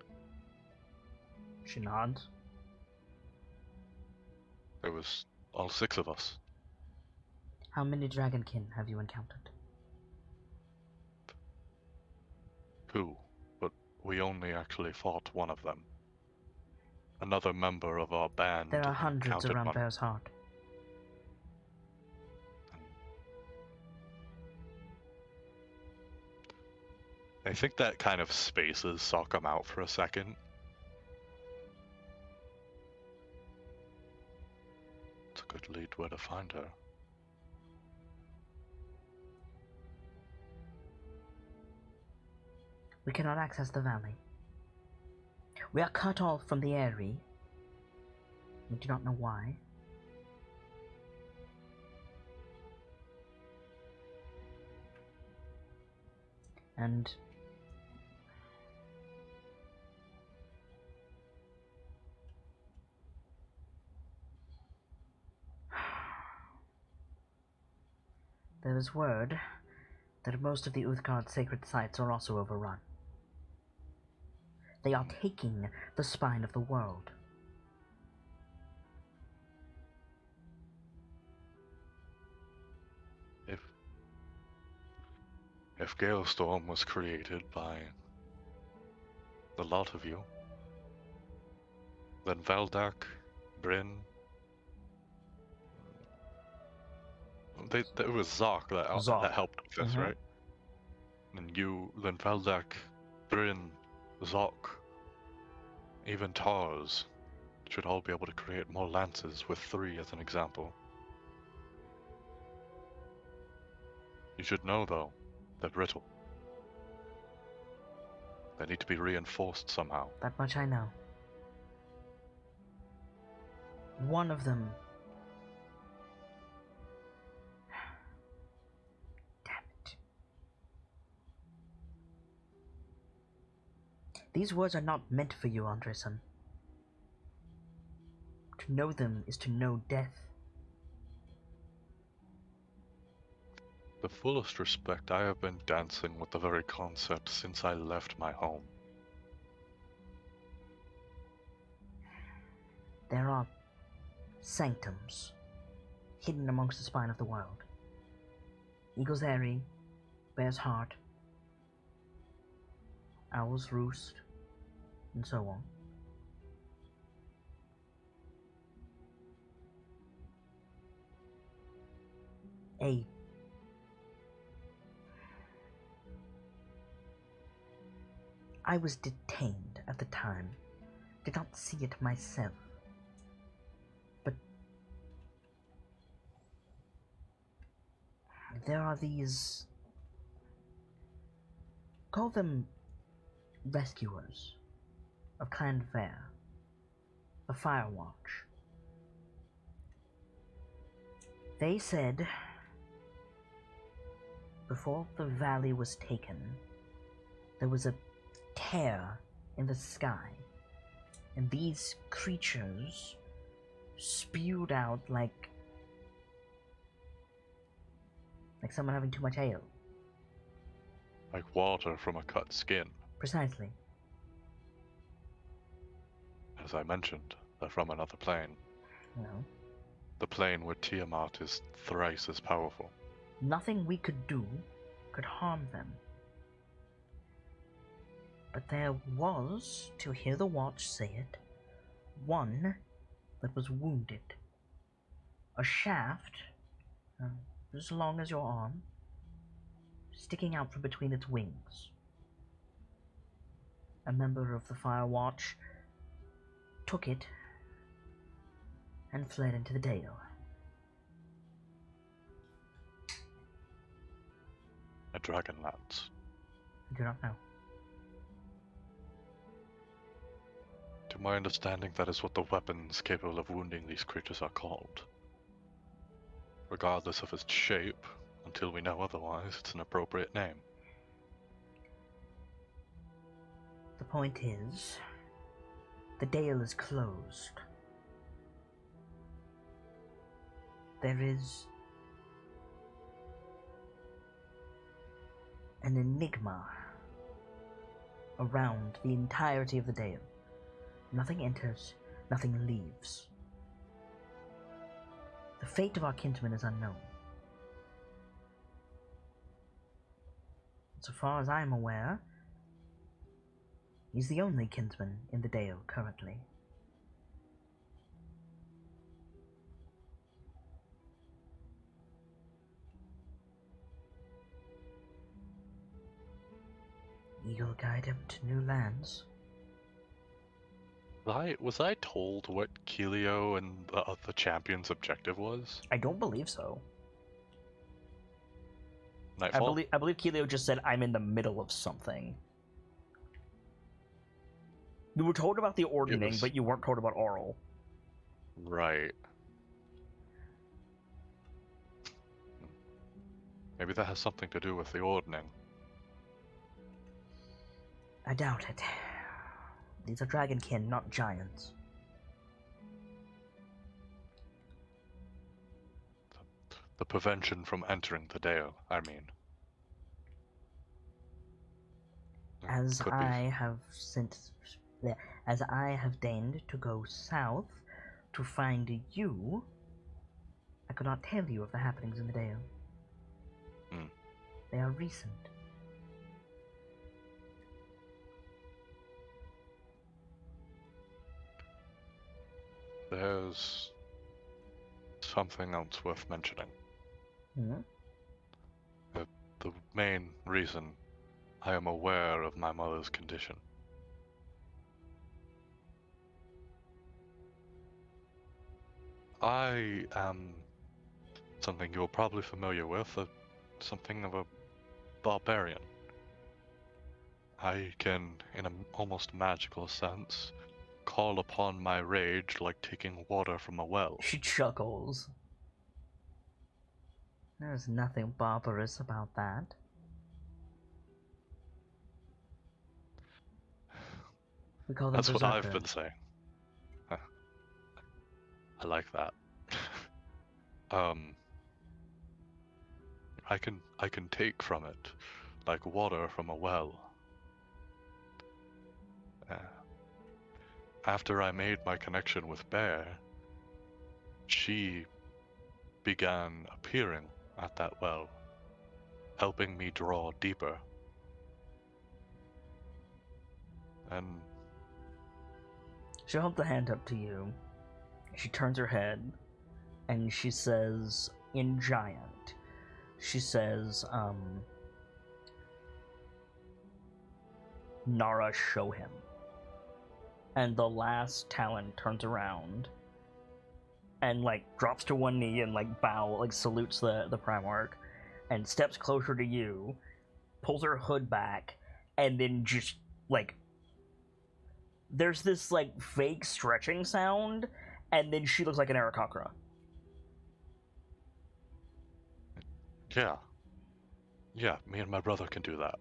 She nods. There was all 6 of us. How many dragonkin have you encountered? 2, but we only actually fought one of them. Another member of our band There are hundreds encountered around one. Bear's Heart. I think that kind of spaces Sokam out for a second. It's a good lead where to find her. We cannot access the valley. We are cut off from the Eyrie. We do not know why. And there is word that most of the Uthgar's sacred sites are also overrun. They are taking the spine of the world. If Galestorm was created by the lot of you, then Valdak, Bryn, it was Zoc Zoc. that helped with this, Mhm. right? And you, then Valdak, Bryn, Zok, even Tars should all be able to create more lances with 3 as an example. You should know, though, they're brittle. They need to be reinforced somehow. That much I know. One of them... Damn it. These words are not meant for you, Andreson. To know them is to know death. The fullest respect, I have been dancing with the very concept since I left my home. There are sanctums hidden amongst the spine of the world. Eagle's eyrie, bear's heart, owl's roost, and so on. I was detained at the time, did not see it myself, but there are these, call them rescuers of Clan Vare, the Firewatch. They said before the valley was taken, there was a tear in the sky, and these creatures spewed out like someone having too much ale. Like water from a cut skin. Precisely. As I mentioned, they're from another plane. Well, The plane where Tiamat is thrice as powerful. nothing we could do could harm them. But there was, to hear the watch say it, one that was wounded. A shaft, as long as your arm, sticking out from between its wings. A member of the Firewatch took it and fled into the Dale. A dragon lance. I do not know. To my understanding, that is what the weapons capable of wounding these creatures are called. Regardless of its shape, until we know otherwise, it's an appropriate name. The point is, the Dale is closed. There is an enigma around the entirety of the Dale. Nothing enters, nothing leaves. The fate of our kinsman is unknown. So far as I am aware, he's the only kinsman in the Dale currently. You'll guide him to new lands. Was I told what Kelio and the champion's objective was? I don't believe so. Nightfall? I believe Kelio just said, I'm in the middle of something. You were told about the ordning, but you weren't told about Oral. Right. Maybe that has something to do with the ordning. I doubt it. These are dragonkin, not giants. The prevention from entering the Dale, I mean. As Could be. As I have deigned to go south to find you, I could not tell you of the happenings in the Dale. Hmm. They are recent. There's something else worth mentioning. Hmm? The main reason I am aware of my mother's condition I am something you're probably familiar with, something of a barbarian. I can, in an almost magical sense, call upon my rage like taking water from a well. She chuckles. There's nothing barbarous about that. We call them That's what I've berserker. been saying. I like that. I can take from it like water from a well. After I made my connection with Bear, she began appearing at that well, helping me draw deeper. And She'll hold the hand up to you. She turns her head, and she says, in giant, she says, Nara, show him. And the last Talon turns around and, like, drops to one knee and, like, salutes the Primarch, and steps closer to you, pulls her hood back, and then just, like, there's this, like, fake stretching sound, and then she looks like an Aarakocra. Yeah, me and my brother can do that.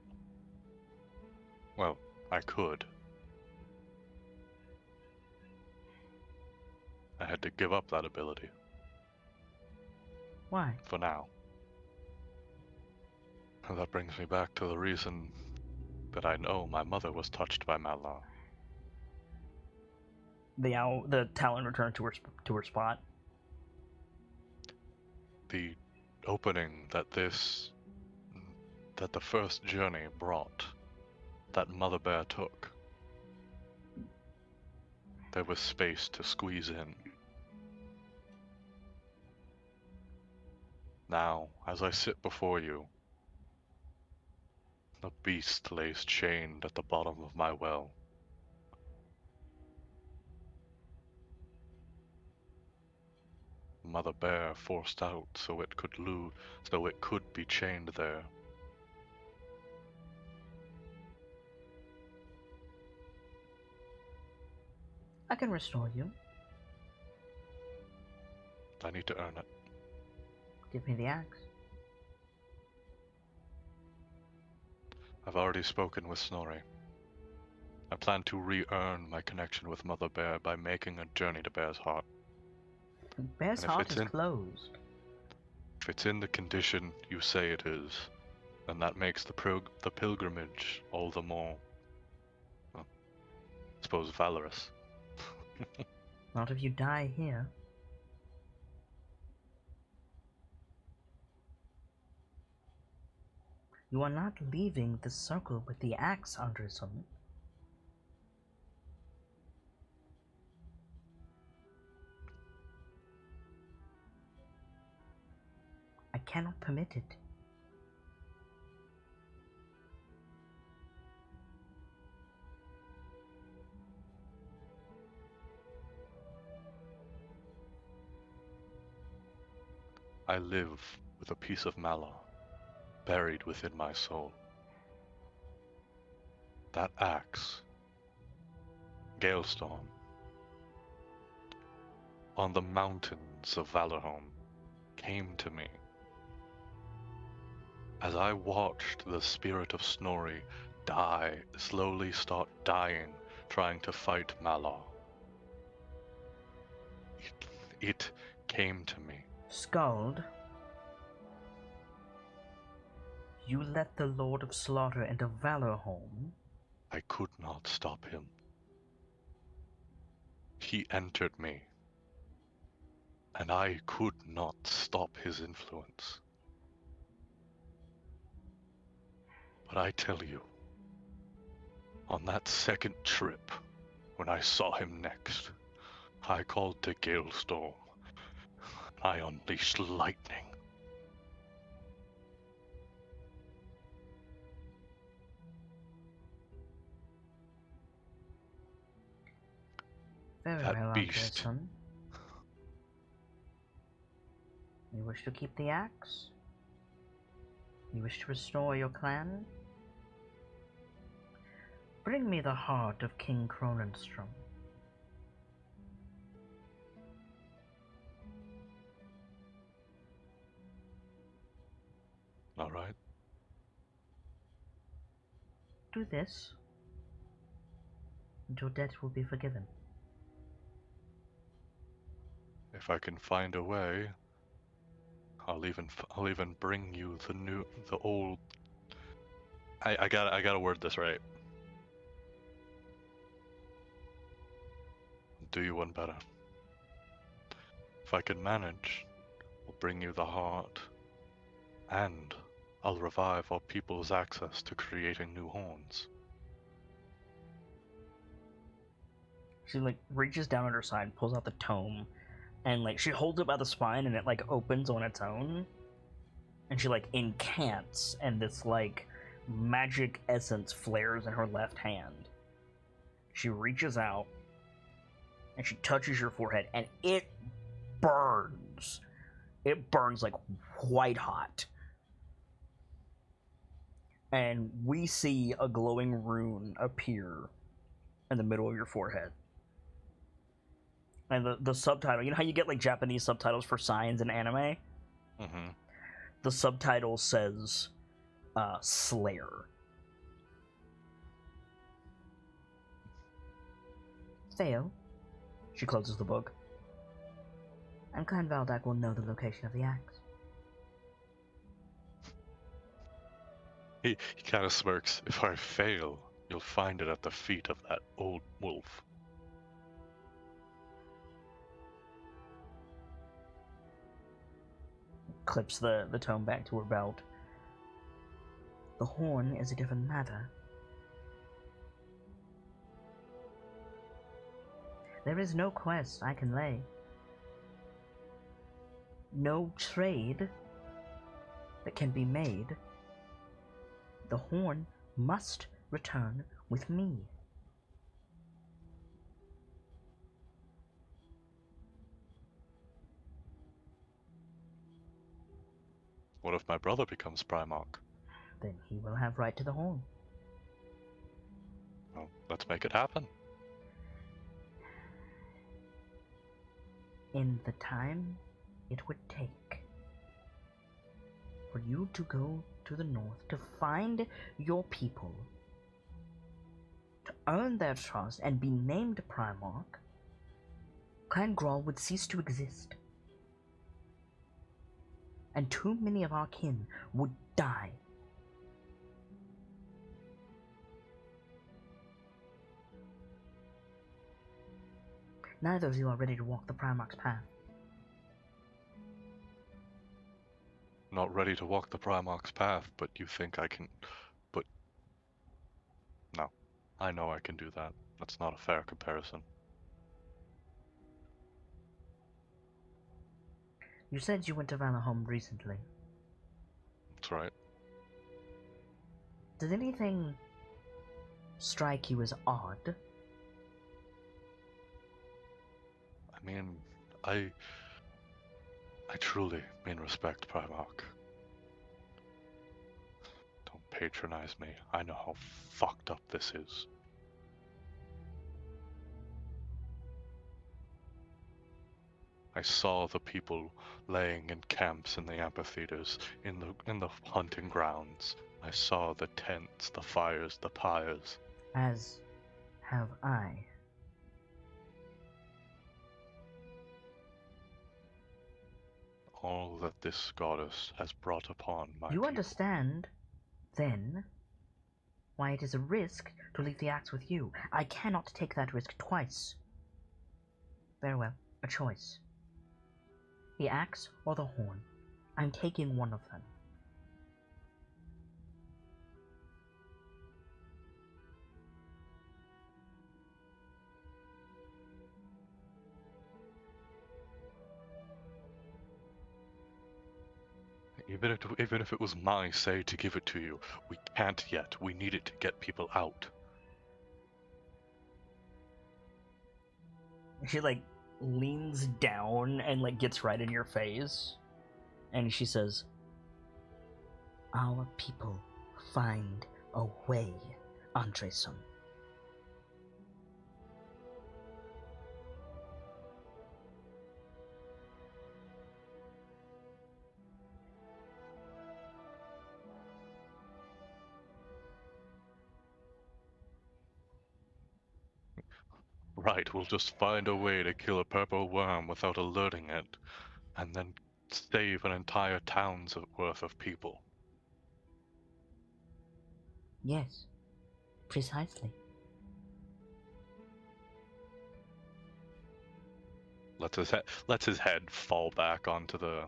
Well, I could. I had to give up that ability. Why? For now. And that brings me back to the reason that I know my mother was touched by Malar. The Talon returned to her spot. The opening that the first journey brought, that Mother Bear took. There was space to squeeze in. Now, as I sit before you, the beast lays chained at the bottom of my well. Mother Bear forced out so it could be chained there. I can restore you. I need to earn it. Give me the axe. I've already spoken with Snorri. I plan to re-earn my connection with Mother Bear by making a journey to Bear's Heart. Bear's And if Heart it's is in- closed. If it's in the condition you say it is, then that makes the pilgrimage all the more, well, I suppose, valorous. Not if you die here. You are not leaving the circle with the axe, Anderson. I cannot permit it. I live with a piece of Malar buried within my soul. That axe, Galestorm, on the mountains of Valorhome, came to me as I watched the spirit of Snorri slowly start dying, trying to fight Malar. It came to me. Skald, you let the Lord of Slaughter into Valorhome. I could not stop him. He entered me, and I could not stop his influence. But I tell you, on that second trip, when I saw him next, I called to Galestorm. I unleashed lightning. Very That well, beast. Anderson. You wish to keep the axe? You wish to restore your clan? Bring me the heart of King Kronenstrom. All right. Do this, and your debt will be forgiven. If I can find a way, I'll even bring you the old. I gotta word this right. Do you one better. If I can manage, I'll bring you the heart, and I'll revive our people's access to creating new horns. She like reaches down at her side, pulls out the tome, and like she holds it by the spine, and it like opens on its own. And she like incants, and this like magic essence flares in her left hand. She reaches out, and she touches your forehead, and it burns. It burns like white hot. And we see a glowing rune appear in the middle of your forehead. And the subtitle, you know how you get like Japanese subtitles for signs in anime? Mm-hmm. The subtitle says Slayer. Theo, she closes the book. And Clan Valdak will know the location of the axe. He kind of smirks. If I fail, you'll find it at the feet of that old wolf. Clips the tome back to her belt. The horn is a different matter. There is no quest I can lay. No trade that can be made. The horn must return with me. What if my brother becomes Primarch? Then he will have right to the horn. Well, let's make it happen. In the time it would take for you to go to the north to find your people, to earn their trust and be named Primarch, Clan Grawl would cease to exist. And too many of our kin would die. Neither of you are ready to walk the Primarch's path. Not ready to walk the Primarch's path, but you think I can... But... No. I know I can do that. That's not a fair comparison. You said you went to Valahom recently. That's right. Did anything strike you as odd? I mean, I truly mean respect, Primarch. Don't patronize me. I know how fucked up this is. I saw the people laying in camps in the amphitheaters, in the hunting grounds. I saw the tents, the fires, the pyres. As have I. All that this goddess has brought upon my You people. understand, then, why it is a risk to leave the axe with you. I cannot take that risk twice. Very well, a choice. The axe or the horn. I'm taking one of them. Even if it was my say to give it to you, we can't yet. We need it to get people out. She like leans down and like gets right in your face. And she says, "Our people find a way, Andreson." Right, we'll just find a way to kill a purple worm without alerting it, and then save an entire town's worth of people. Yes, precisely. Lets his head fall back onto the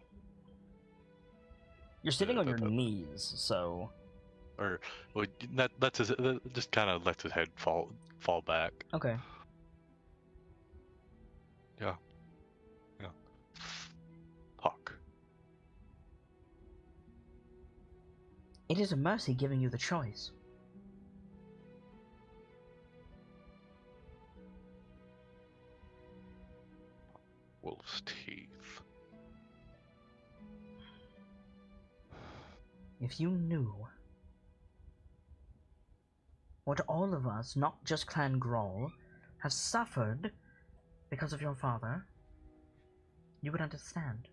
You're sitting on the- your the- knees, so... or well, lets his just kind of lets his head fall back. Okay. Yeah. Talk. It is a mercy giving you the choice. Wolf's teeth. If you knew what all of us, not just Clan Groll, have suffered because of your father, you would understand.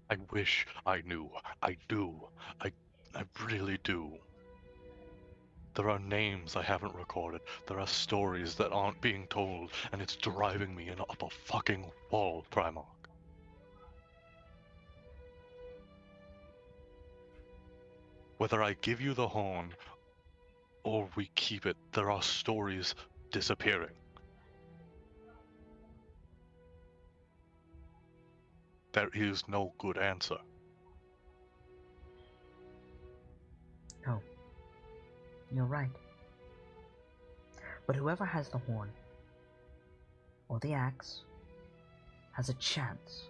I wish I knew. I do. I really do. There are names I haven't recorded. There are stories that aren't being told, and it's driving me up a fucking wall, Primarch. Whether I give you the horn or we keep it, there are stories disappearing. There is no good answer. No. You're right. But whoever has the horn, or the axe, has a chance.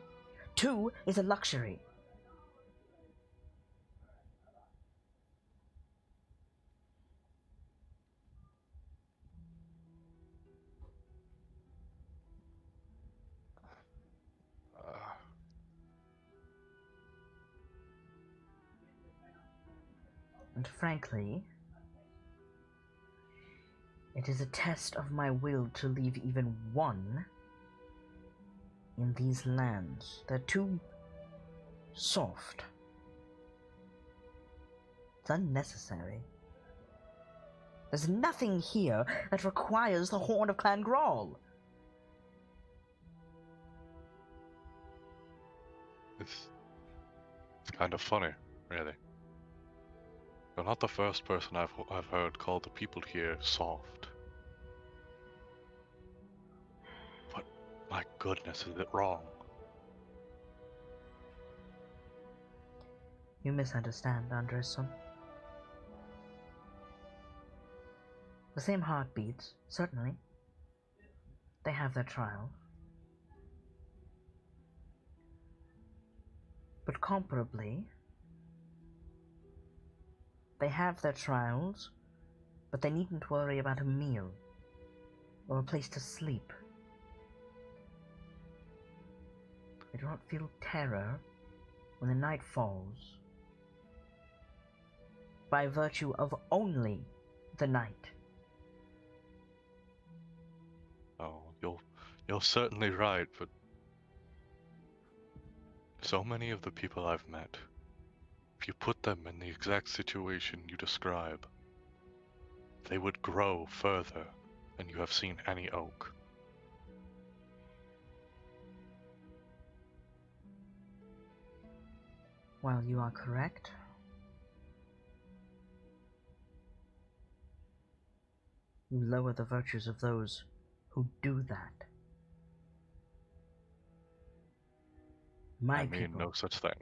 2 is a luxury. And frankly, it is a test of my will to leave even one in these lands. They're too soft. It's unnecessary. There's nothing here that requires the Horn of Clan Groll. It's kind of funny, really. You're not the first person I've heard call the people here soft. But my goodness, is it wrong? You misunderstand, Andreson. The same heartbeats, certainly. They have their trials. But comparably, they have their trials, but they needn't worry about a meal or a place to sleep. They do not feel terror when the night falls by virtue of only the night. Oh, you're certainly right, but so many of the people I've met, if you put them in the exact situation you describe, they would grow further than you have seen any oak. While you are correct, you lower the virtues of those who do that. I mean no such thing.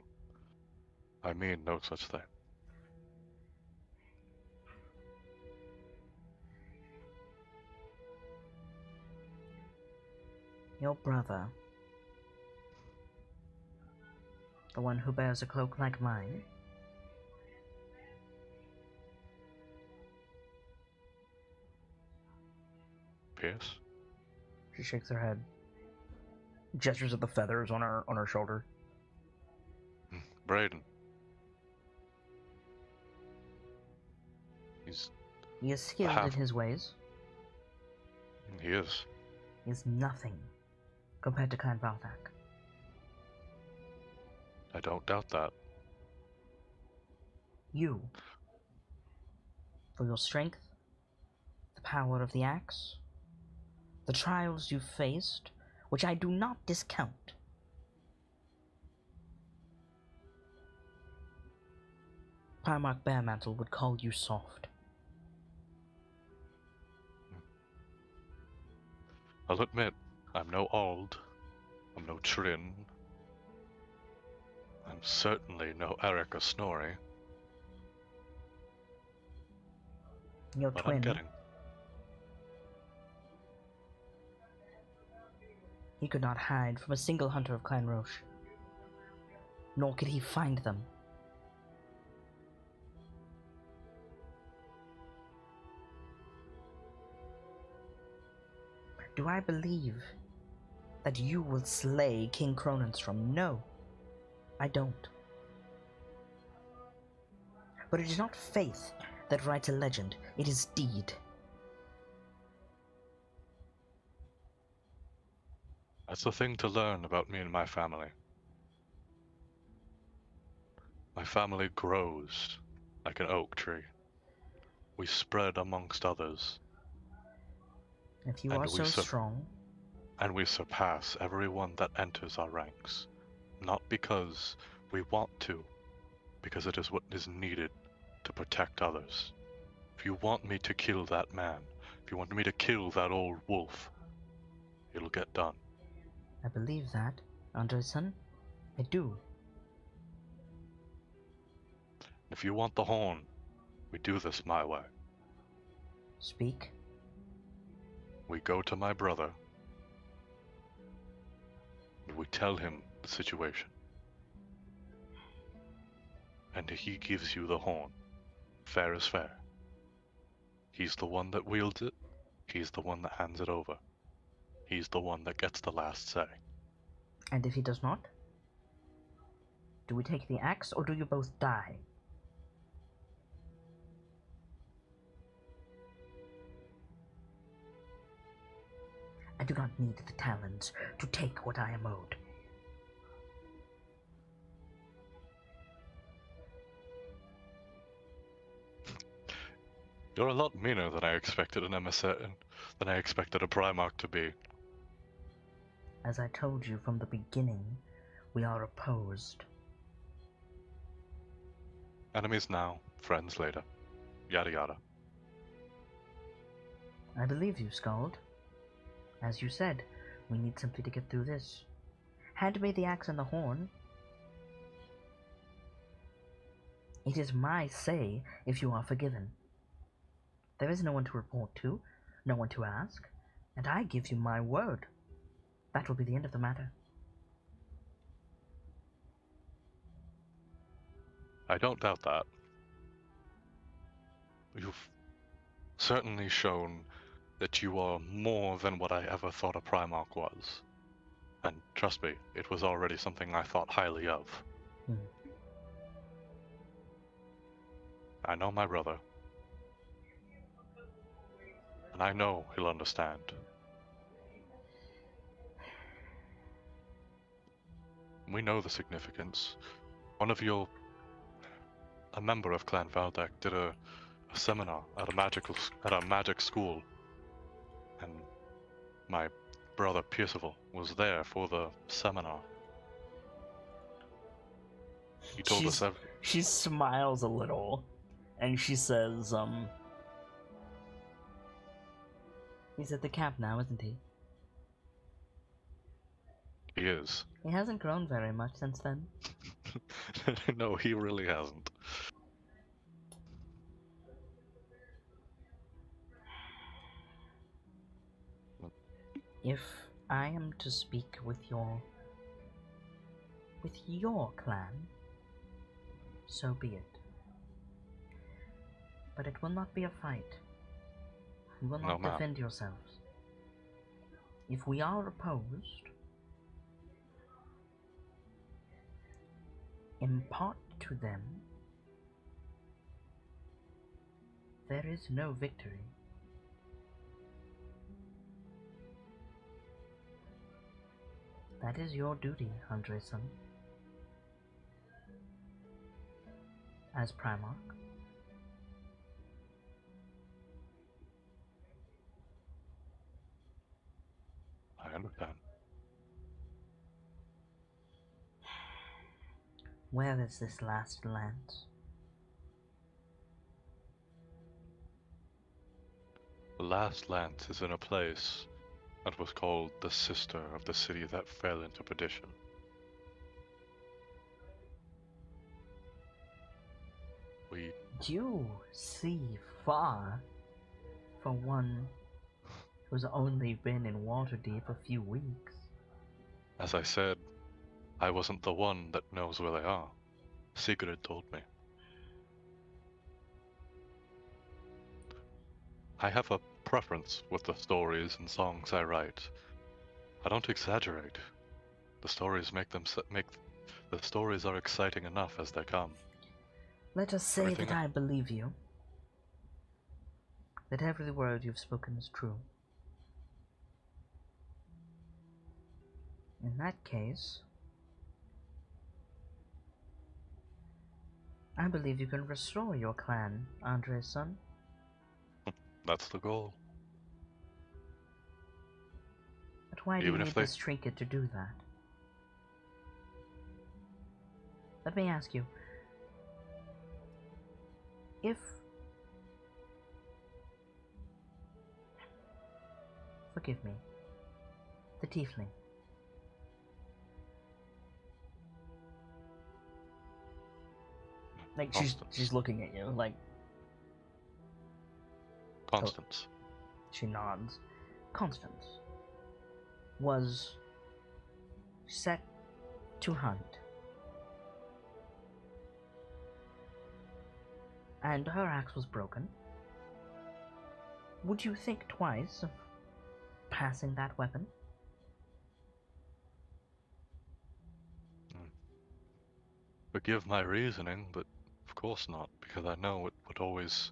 I mean no such thing. Your brother, the one who bears a cloak like mine, Pierce? she shakes her head, gestures at the feathers on her shoulder. Braden. He is skilled in half- his ways. He is. He is nothing compared to Clan Valdak. I don't doubt that. You, for your strength, the power of the axe, the trials you've faced, which I do not discount. Primarch Bearmantle would call you soft. I'll admit, I'm no Ald. I'm no Trin. I'm certainly no Eric or Snorri. Your But twin, I'm getting. he could not hide from a single hunter of Clan Roche, nor could he find them. Do I believe that you will slay King Kronenstrom? No, I don't. But it is not faith that writes a legend, it is deed. That's the thing to learn about me and my family. My family grows like an oak tree. We spread amongst others, If you And are we so sur- strong, and we surpass everyone that enters our ranks. Not because we want to, because it is what is needed to protect others. If you want me to kill that man, if you want me to kill that old wolf, it'll get done. I believe that, Anderson. I do. If you want the horn, we do this my way. Speak. We go to my brother, and we tell him the situation. And he gives you the horn. Fair is fair. He's the one that wields it. He's the one that hands it over. He's the one that gets the last say. And if he does not? Do we take the axe, or do you both die? I do not need the talons to take what I am owed. You're a lot meaner than I expected an emissary, than I expected a Primarch to be. As I told you from the beginning, we are opposed. Enemies now, friends later. Yada yada. I believe you, Scald. As you said, we need simply to get through this. Hand me the axe and the horn. It is my say if you are forgiven. There is no one to report to, no one to ask, and I give you my word. That will be the end of the matter. I don't doubt that. You've certainly shown that you are more than what I ever thought a Primarch was. And trust me, it was already something I thought highly of. I know my brother. And I know he'll understand. We know the significance. A member of Clan Valdek did a seminar at a magic school, and my brother Percival was there for the seminar. He told us She smiles a little, and she says, he's at the camp now, isn't he? He is. He hasn't grown very much since then. No, he really hasn't. If I am to speak with your clan, so be it. But it will not be a fight. You will not No, ma'am. defend yourselves. If we are opposed, impart to them there is no victory. That is your duty, Andreson, as Primarch. I understand. Where is this last lance? The last lance is in a place that was called the sister of the city that fell into perdition. We, You see far for one who's only been in Waterdeep a few weeks. as I said, I wasn't the one that knows where they are. Sigrid told me. I have a preference with the stories and songs I write. I don't exaggerate. The stories make the stories are exciting enough as they come. Let us say Everything that I believe you. That every word you've spoken is true. In that case, I believe you can restore your clan, Andre's son. That's the goal. But why do you Even if need they- this trinket to do that? Let me ask you, if... Forgive me. The tiefling. Like, Constance. she's looking at you, like, Constance. she nods. Constance was set to hunt. And her axe was broken. Would you think twice of passing that weapon? Forgive my reasoning, but of course not, because I know it would always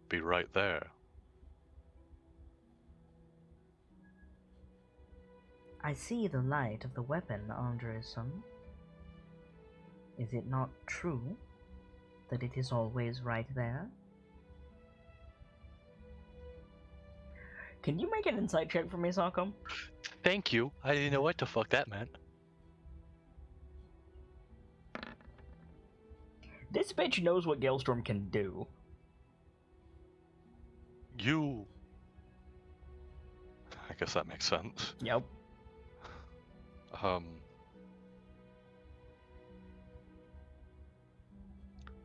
be right there. I see the light of the weapon, Andreson. Is it not true that it is always right there? Can you make an insight check for me, Sarkom? Thank you. I didn't know what the fuck that meant. This bitch knows what Galestorm can do. You. I guess that makes sense. Yep.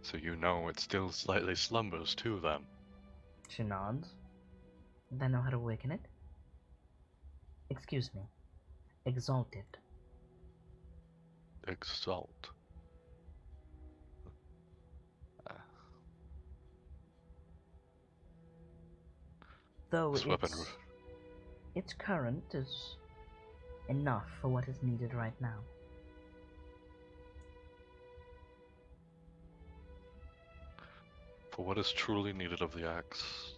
So you know it still slightly slumbers too, then. She nods. Then know how to awaken it? Excuse me. Exalt it. Exalt. Though This weapon. its current is enough for what is needed right now. For what is truly needed of the axe,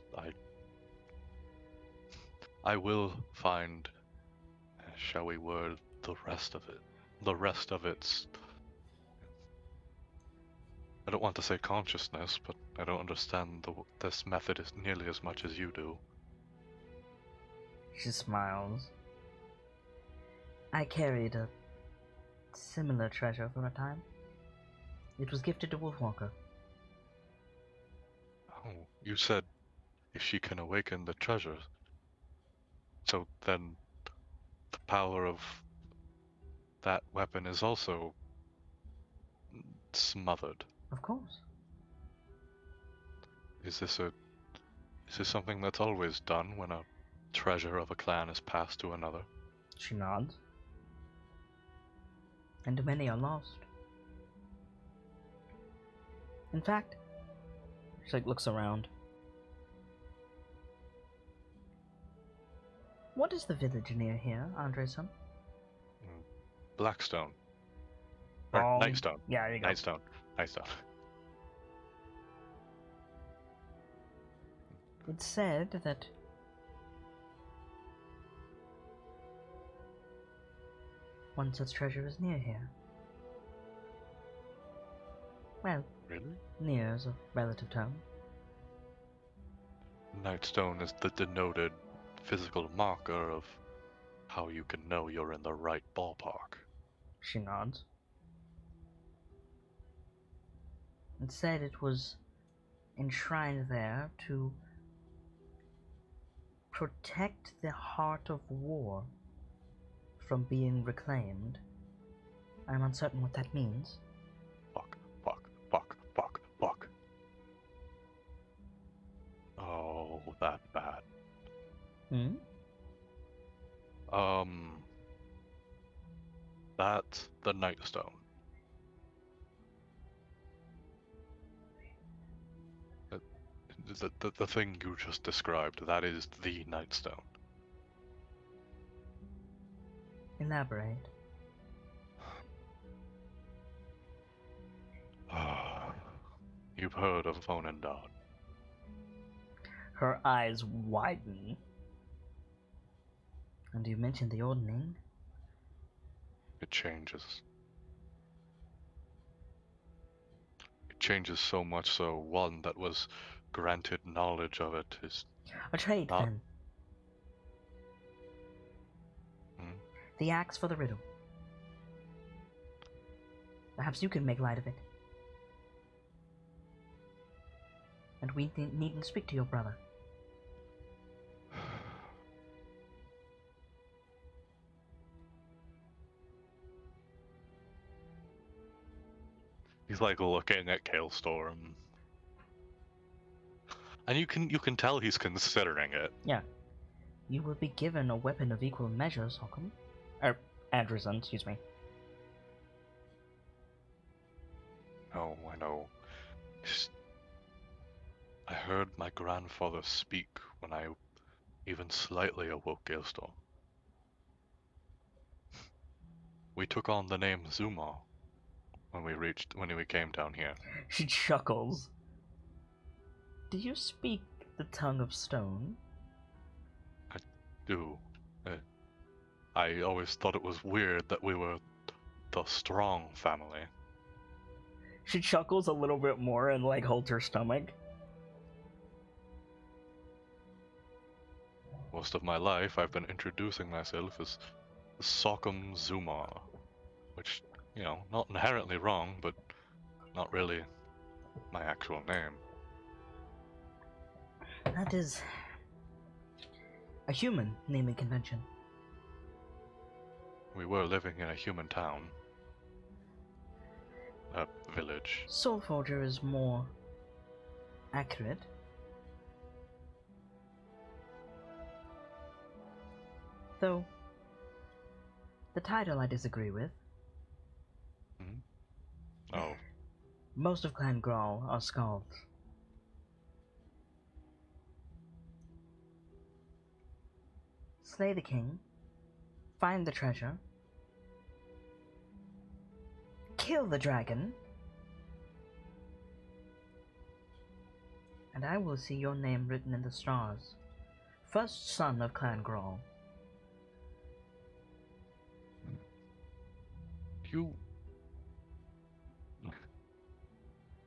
I will find, shall we word, the rest of it. The rest of its... I don't want to say consciousness, but I don't understand this method as nearly as much as you do. She smiles. I carried a similar treasure for a time. It was gifted to Wolfwalker. Oh, you said if she can awaken the treasure. So then the power of that weapon is also smothered. Of course. Is this something that's always done when a treasure of a clan is passed to another? She nods. And many are lost. In fact, she looks around. What is the village near here, Andreson? Blackstone. Or Oh, Nightstone. yeah, there you go. Nightstone. Nightstone. It's said that one such treasure is near here. Well, Really? near is a relative term. Nightstone is the denoted physical marker of how you can know you're in the right ballpark. She nods. It said it was enshrined there to protect the heart of war from being reclaimed. I'm uncertain what that means. Fuck, fuck, fuck, fuck, fuck. Oh, that bad. Hmm? That's the Nightstone. The thing you just described, that is the Nightstone. Elaborate. You've heard of Onendard. Her eyes widen. And you mentioned the old name? It changes. It changes so much so one that was granted knowledge of it is A trade, not... then. Hmm? The axe for the riddle. Perhaps you can make light of it. And we needn't speak to your brother. He's like looking at Kalestorm. And you can tell he's considering it. Yeah. You will be given a weapon of equal measure, Sockham. Adrazan, excuse me. Oh, I know. I heard my grandfather speak when I even slightly awoke Kalestorm. We took on the name Zuma when we came down here. She chuckles. Do you speak the tongue of stone? I do. I always thought it was weird that we were the strong family. She chuckles a little bit more and like holds her stomach. Most of my life, I've been introducing myself as Sockham Zuma, which, not inherently wrong, but not really my actual name. That is a human naming convention. We were living in a human town. A village. Soulforger is more accurate. Though, the title I disagree with. Hmm? Oh. Most of Clan Grawl are skalds. Slay the king, find the treasure, kill the dragon, and I will see your name written in the stars. First son of Clan Grawl.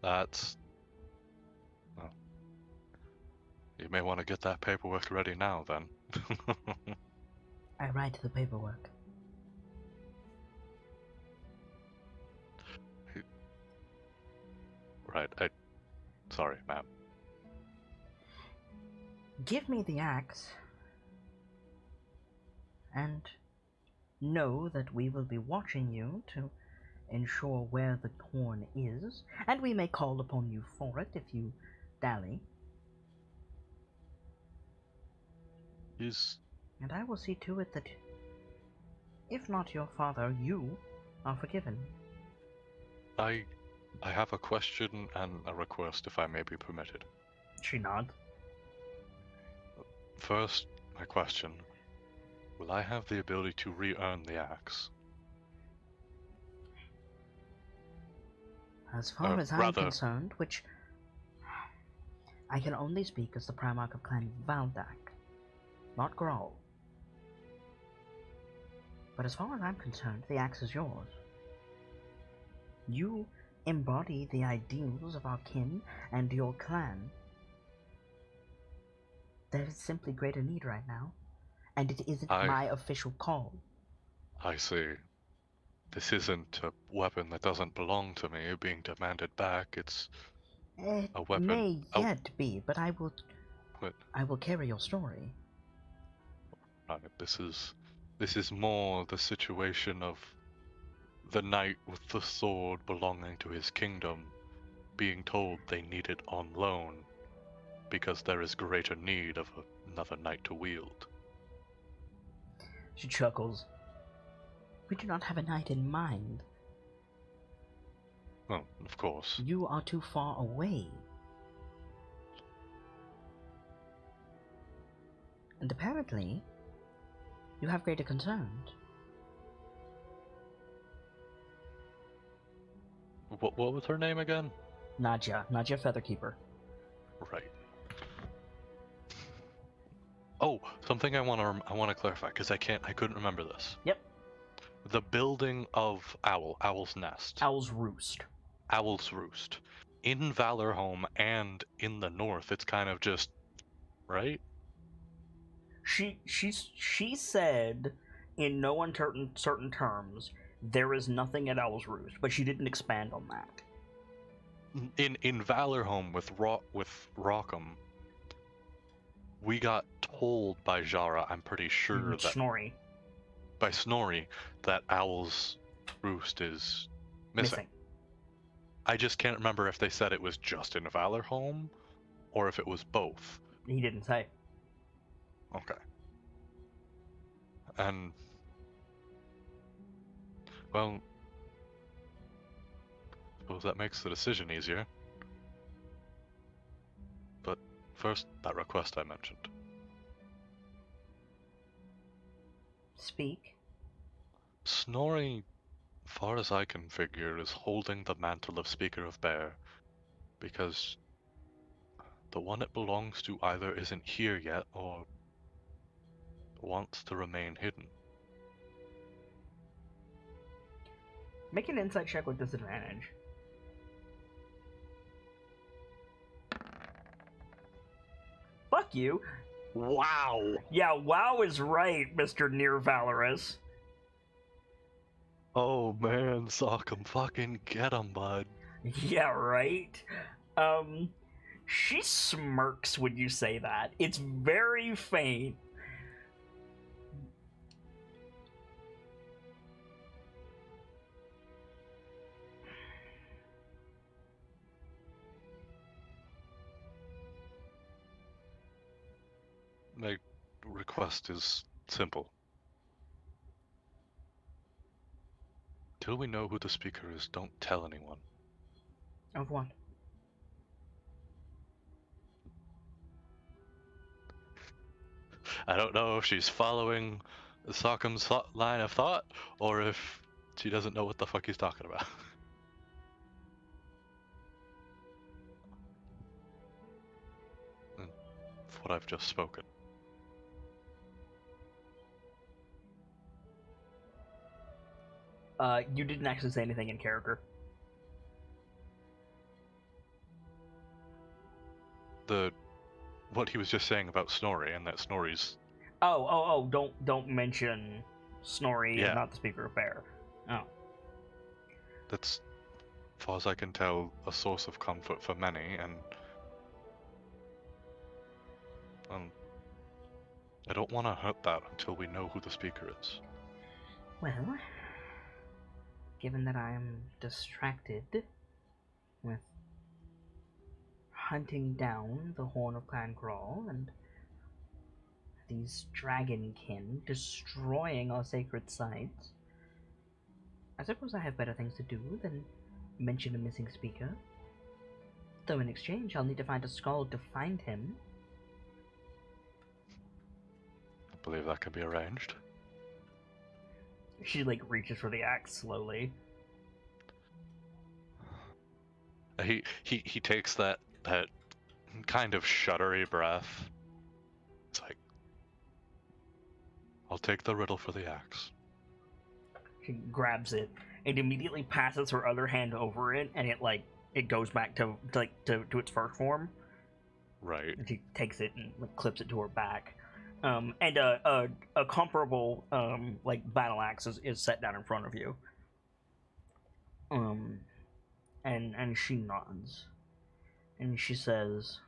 That's... Well, you may want to get that paperwork ready now, then. I write the paperwork. Right, Sorry, ma'am. Give me the axe, and know that we will be watching you to ensure where the horn is, and we may call upon you for it if you dally. And I will see to it that, if not your father, you are forgiven. I have a question and a request, if I may be permitted. She nods. First, my question. Will I have the ability to re-earn the axe? As far as I'm rather- concerned, which I can only speak as the Primarch of Clan Valdak, not Grawl. But as far as I'm concerned, the axe is yours. You embody the ideals of our kin and your clan. There is simply greater need right now, and it isn't my official call. I see. This isn't a weapon that doesn't belong to me being demanded back. It's It a weapon. may yet be, but I But will carry your story. this is more the situation of the knight with the sword belonging to his kingdom being told they need it on loan because there is greater need of another knight to wield. She chuckles. We do not have a knight in mind. Well, of course. You are too far away. And apparently, you have greater concerns. What was her name again? Nadia Featherkeeper. Right. Oh, something I want to clarify because I couldn't remember this. Yep. The building of Owl's Nest. Owl's Roost. Owl's Roost. In Valorhome and in the North, it's kind of just right. She said in no uncertain terms there is nothing at Owl's Roost, but she didn't expand on that. In Valorhome with Rockham, we got told by Jara, I'm pretty sure that Snorri. By Snorri, that Owl's Roost is missing. I just can't remember if they said it was just in Valorhome or if it was both. He didn't say. Okay. And well, I suppose that makes the decision easier. But first, that request I mentioned. Speak. Snorri, far as I can figure, is holding the mantle of Speaker of Bear because the one it belongs to either isn't here yet or wants to remain hidden. Make an insight check with disadvantage. Fuck you. Wow. Yeah, wow is right, Mr. Near Valorous. Oh man, Sock'em, fucking get him, bud. Yeah, right? She smirks when you say that. It's very faint. My request is simple. Till we know who the speaker is, don't tell anyone. Of what? I don't know if she's following Sock'em's line of thought, or if she doesn't know what the fuck he's talking about. What I've just spoken. You didn't actually say anything in character. What he was just saying about Snorri, and that Snorri's... Don't mention Snorri and not the Speaker of Bear. Oh. That's, as far as I can tell, a source of comfort for many, and I don't want to hurt that until we know who the speaker is. Well, given that I am distracted with hunting down the Horn of Clan Grawl and these dragonkin destroying our sacred sites, I suppose I have better things to do than mention a missing speaker. Though in exchange, I'll need to find a skald to find him. I believe that can be arranged. She, reaches for the axe slowly. He takes that kind of shuddery breath. It's like, I'll take the riddle for the axe. She grabs it and immediately passes her other hand over it, and it goes back to its first form. Right. And she takes it and clips it to her back. And a comparable battle axe is set down in front of you. And she nods, and she says,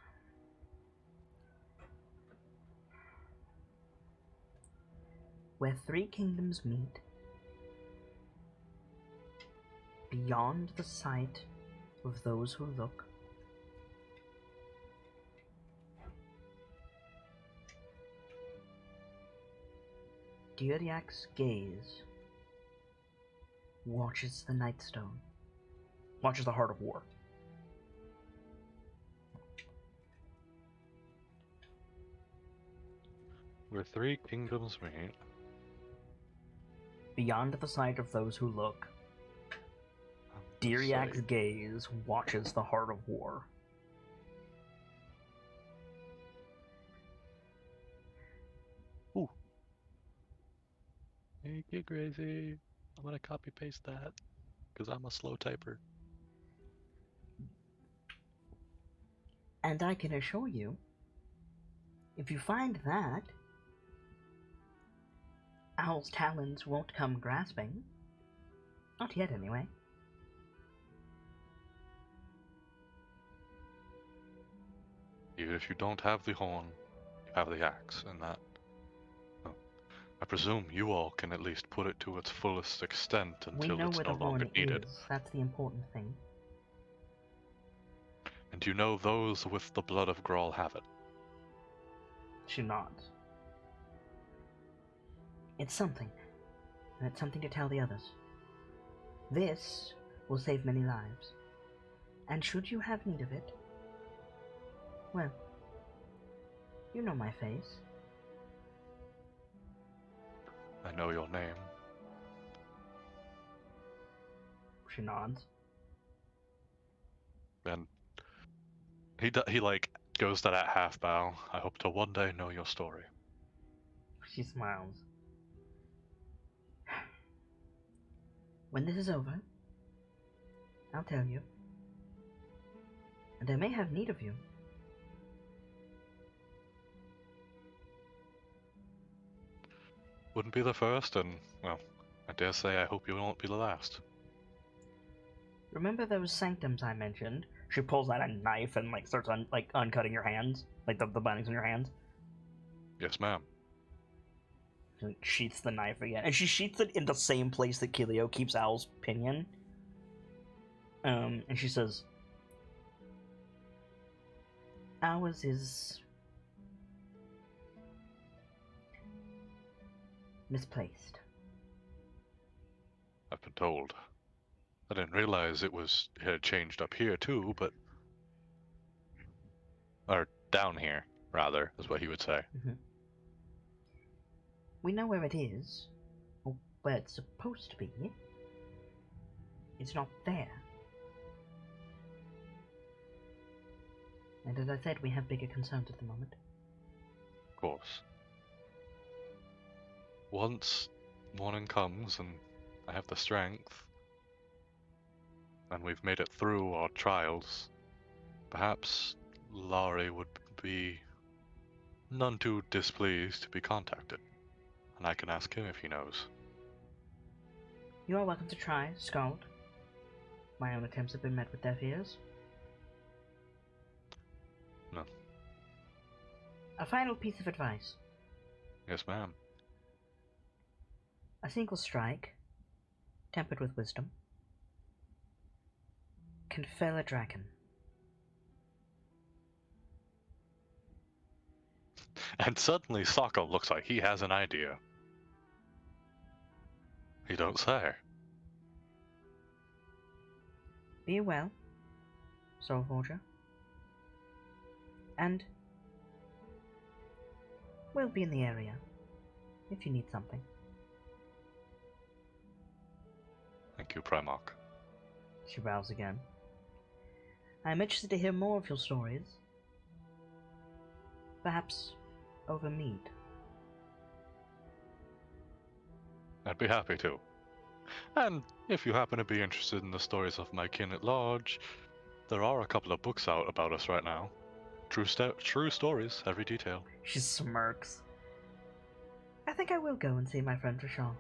"Where three kingdoms meet, beyond the sight of those who look, Diriak's gaze watches the Nightstone, watches the Heart of War. Where three kingdoms meet. Beyond the sight of those who look, Diriak's gaze watches the Heart of War." Ooh. Hey, get crazy. I'm gonna copy paste that, because I'm a slow typer. And I can assure you, if you find that, Owl's talons won't come grasping. Not yet, anyway. Even if you don't have the horn, you have the axe, and that... Well, I presume you all can at least put it to its fullest extent We until know it's where no the longer horn needed. is. That's the important thing. And you know those with the blood of Grawl have it. She nods. It's something, and it's something to tell the others. This will save many lives, and should you have need of it, well, you know my face. I know your name. She nods. And he goes to that half bow. I hope to one day know your story. She smiles. When this is over, I'll tell you. And I may have need of you. Wouldn't be the first, and, well, I dare say I hope you won't be the last. Remember those sanctums I mentioned? She pulls out a knife and starts uncutting your hands, the bindings on your hands. Yes, ma'am. She sheaths the knife again, and she sheaths it in the same place that Kilio keeps Owl's pinion. And she says, "Ours is misplaced." I've been told. I didn't realize it had changed up here too, but... Or down here, rather, is what he would say. Mm-hmm. We know where it is, or where it's supposed to be. It's not there. And as I said, we have bigger concerns at the moment. Of course. Once morning comes and I have the strength, and we've made it through our trials, perhaps Laurie would be none too displeased to be contacted, and I can ask him if he knows. You are welcome to try, Scald. My own attempts have been met with deaf ears. No. A final piece of advice. Yes, ma'am. A single strike, tempered with wisdom, can fell a dragon. And suddenly Sokka looks like he has an idea. He don't say. Be well, Soul Forger. And we'll be in the area if you need something. Thank you, Primarch. She bows again. I'm interested to hear more of your stories. Perhaps over mead. I'd be happy to. And if you happen to be interested in the stories of my kin at large, there are a couple of books out about us right now. True stories, every detail. She smirks. I think I will go and see my friend Rashawn.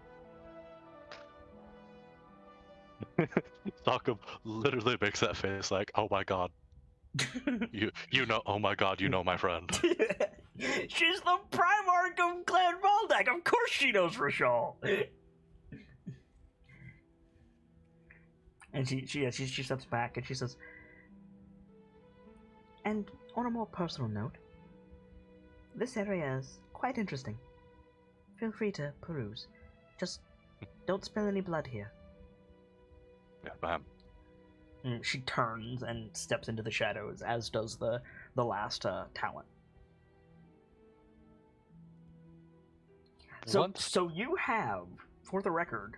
Starkham literally makes that face like, oh my god, you know, oh my god, you know my friend. She's the Primarch of Clan Valdak. Of course she knows Rashawn. And she steps back and she says, and on a more personal note, this area is quite interesting. Feel free to peruse. Just don't spill any blood here. Yeah, ma'am. And she turns and steps into the shadows, as does the last talent. So you have, for the record,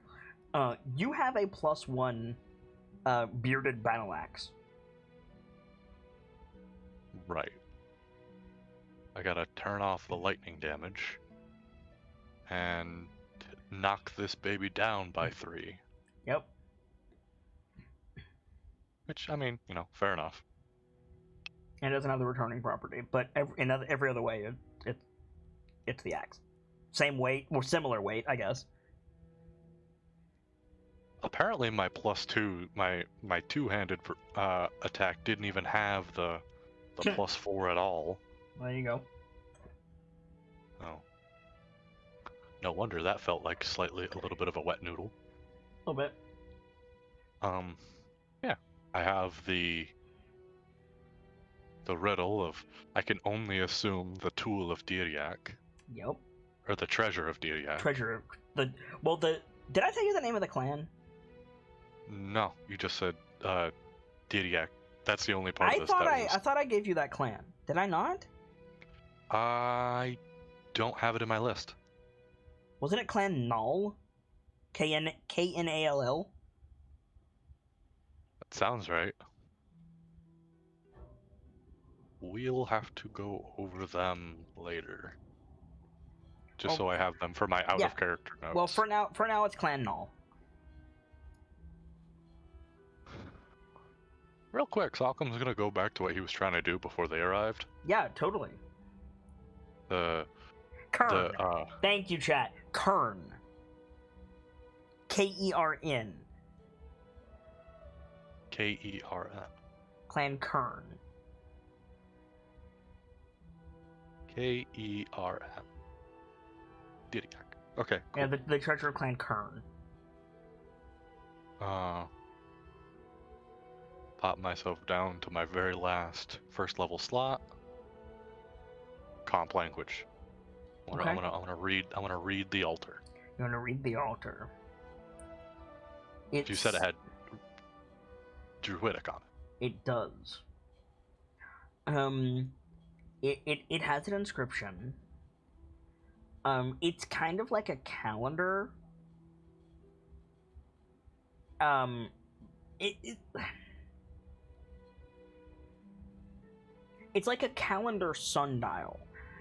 you have a +1 bearded battle axe. Right. I gotta turn off the lightning damage and knock this baby down by 3. Yep. Which, I mean, you know, fair enough. And it doesn't have the returning property, but every other way, it's the axe. Same weight, or similar weight, I guess. Apparently my +2, my two-handed attack didn't even have the +4 at all. There you go. Oh. No wonder that felt like a little bit of a wet noodle. A little bit. Yeah. I have the riddle of, I can only assume the tool of Diriak. Yep. Or the treasure of Diriak. Treasure. Did I tell you the name of the clan? No, you just said Diriak. That's the only part of this. I thought I gave you that clan. Did I not? I don't have it in my list. Wasn't it Clan Null? Knall? That sounds right. We'll have to go over them later. Just so I have them for my out of character notes. Well, for now it's Clan Null. Real quick, Salcom's gonna go back to what he was trying to do before they arrived. Yeah, totally. Kern. Thank you, chat. Kern. Kern. Kern. Clan Kern. Kern. Diriak. Okay. Cool. Yeah, the treasure of Clan Kern. Pop myself down to my very last first level slot. Comp language. Okay. I'm gonna read the altar. You want to read the altar? You said it had Druidic on it. It does. It has an inscription. It's kind of like a calendar. It's like a calendar sundial.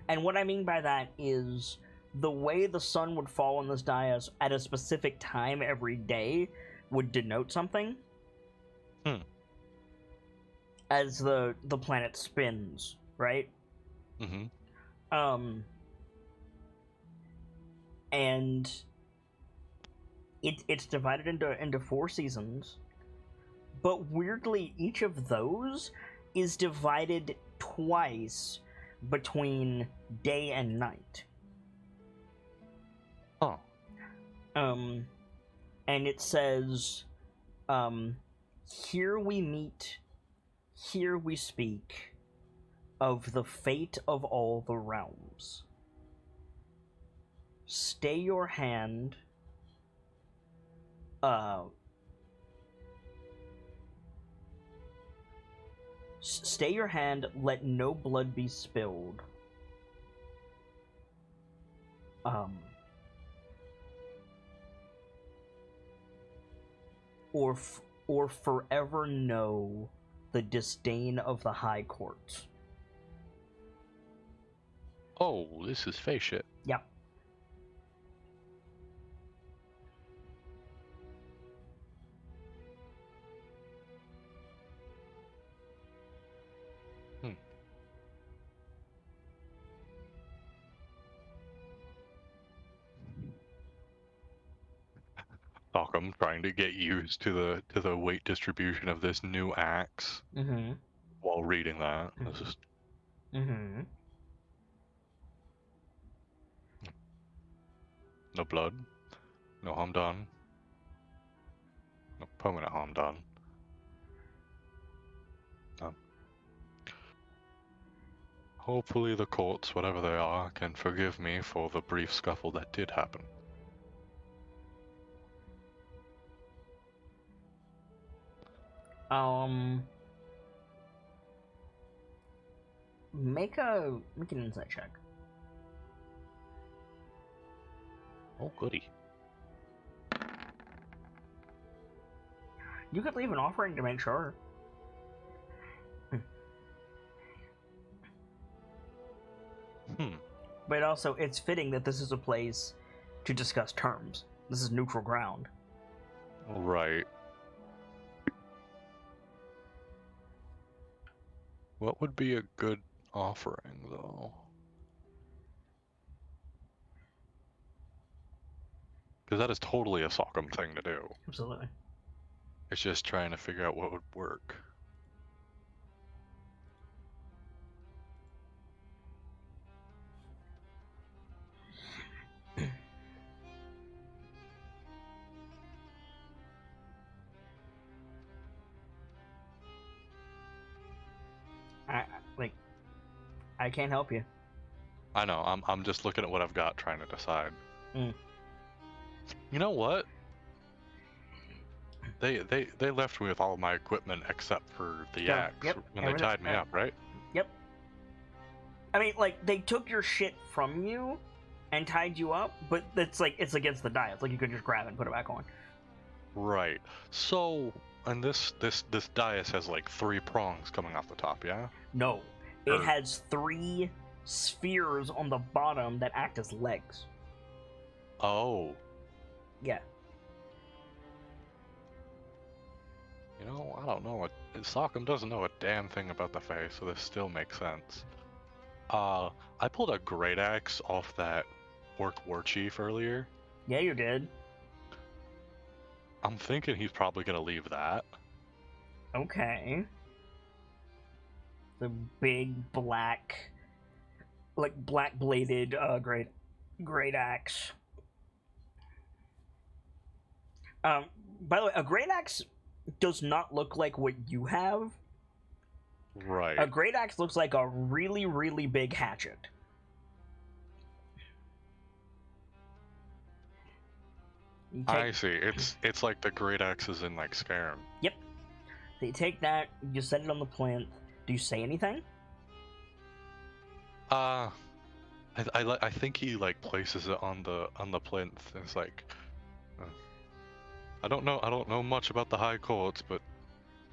And what I mean by that is the way the sun would fall on this dial at a specific time every day would denote something. As the planet spins, right? Mm-hmm. And it's divided into 4 seasons, but weirdly each of those is divided twice between day and night. Oh. And it says, here we meet, here we speak of the fate of all the realms. Stay your hand, stay your hand, let no blood be spilled. Or forever know the disdain of the high courts. Oh, this is fey shit. Yep. Malcolm trying to get used to the weight distribution of this new axe Mm-hmm. while reading that. This is Mm-hmm. no blood, no harm done, no permanent harm done. Hopefully the courts, whatever they are, can forgive me for the brief scuffle that did happen. Make an insight check. Oh, goody. You could leave an offering to make sure. But also, it's fitting that this is a place to discuss terms. This is neutral ground. Right. What would be a good offering, though? Because that is totally a Sockham thing to do. Absolutely. It's just trying to figure out what would work. I can't help you. I know. I'm just looking at what I've got, trying to decide. Mm. You know what? They left me with all of my equipment except for the Yeah, axe yep, when they everything- tied me up, right? Yep. I mean, like, they took your shit from you and tied you up, but it's against the die. It's like you could just grab it and put it back on. Right. So, and this dais has like 3 prongs coming off the top, yeah? No. It Or- has 3 spheres on the bottom that act as legs. Oh. Yeah. You know, I don't know. Sockham doesn't know a damn thing about the Fae, so this still makes sense. I pulled a great axe off that orc war chief earlier. Yeah, you did. I'm thinking he's probably gonna leave that. Okay. The big black, like black bladed, great axe. By the way, a great axe does not look like what you have. Right. A great axe looks like a really, really big hatchet. I see. It's like the great axes in like Skyrim. Yep. So you take that, you set it on the plinth. Do you say anything? I think he like places it on the plinth. It's like, I don't know much about the high courts, but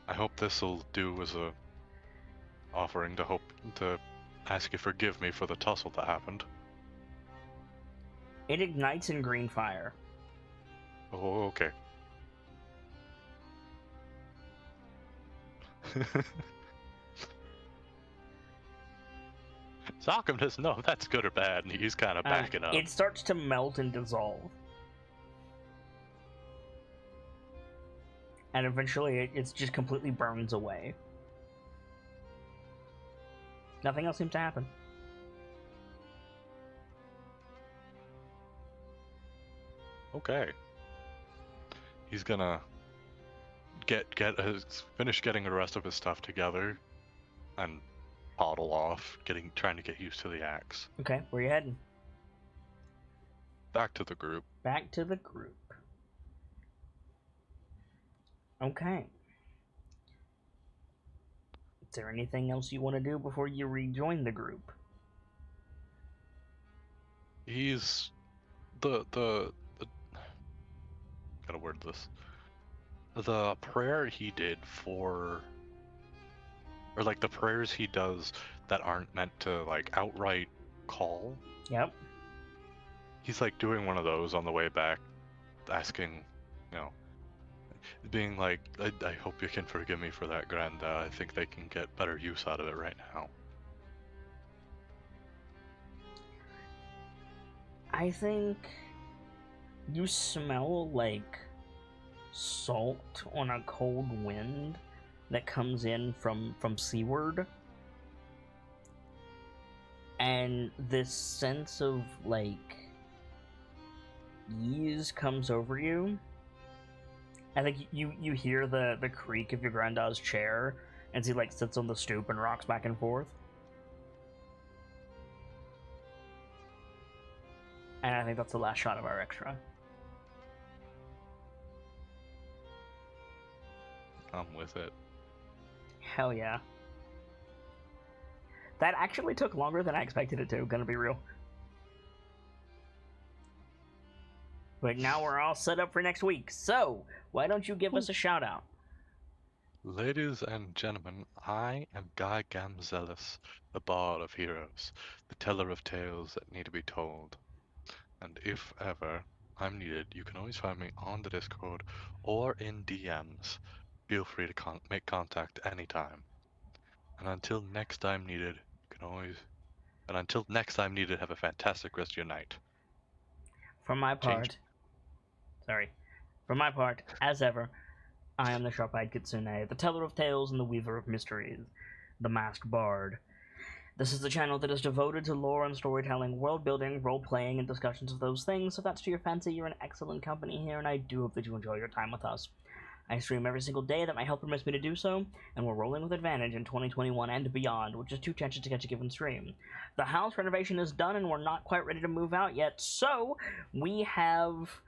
I hope this will do as a offering to ask you forgive me for the tussle that happened. It ignites in green fire. Oh, okay. Sockham doesn't know if that's good or bad, and he's kind of backing up. It starts to melt and dissolve. And eventually it just completely burns away. Nothing else seems to happen. Okay. He's gonna finish getting the rest of his stuff together and paddle off, trying to get used to the axe. Okay, where you heading? Back to the group. Back to the group. Okay. Is there anything else you want to do before you rejoin the group? He's gotta word this. The prayer he did for or like the prayers he does that aren't meant to like outright call. Yep. He's like doing one of those on the way back, asking, you know, being like, I hope you can forgive me for that, Granda. I think they can get better use out of it right now. I think you smell like salt on a cold wind that comes in from seaward. And this sense of, like, ease comes over you. I think you hear the creak of your granddad's chair as he, like, sits on the stoop and rocks back and forth. And I think that's the last shot of our extra. I'm with it. Hell yeah. That actually took longer than I expected it to, gonna be real. But now we're all set up for next week, so why don't you give us a shout out? Ladies and gentlemen, I am Guy Gamzelis, the Bard of Heroes, the teller of tales that need to be told. And if ever I'm needed, you can always find me on the Discord or in DMs. Feel free to make contact anytime. And until next time needed, have a fantastic rest of your night. For my part, as ever, I am the Sharp-Eyed Kitsune, the teller of tales and the weaver of mysteries, the masked bard. This is the channel that is devoted to lore and storytelling, world building, role playing, and discussions of those things. So if that's to your fancy, you're in excellent company here, and I do hope that you enjoy your time with us. I stream every single day that my health permits me to do so, and we're rolling with advantage in 2021 and beyond, with just 2 chances to catch a given stream. The house renovation is done, and we're not quite ready to move out yet, so we have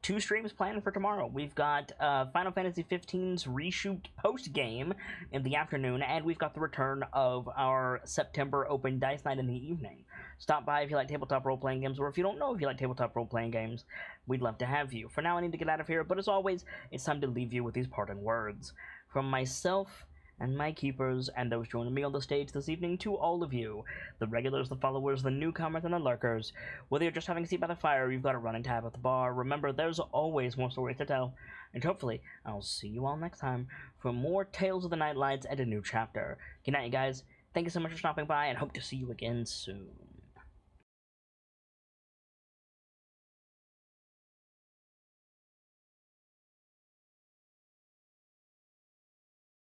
2 streams planned for tomorrow. We've got Final Fantasy XV's reshoot post-game in the afternoon, and we've got the return of our September open dice night in the evening. Stop by if you like tabletop role-playing games, or if you don't know if you like tabletop role-playing games, we'd love to have you. For now, I need to get out of here, but as always, it's time to leave you with these parting words. From myself and my keepers, and those joining me on the stage this evening, to all of you, the regulars, the followers, the newcomers, and the lurkers, whether you're just having a seat by the fire or you've got a running tab at the bar, remember, there's always more stories to tell, and hopefully, I'll see you all next time for more Tales of the KnightLites and a new chapter. Good night, you guys. Thank you so much for stopping by, and hope to see you again soon.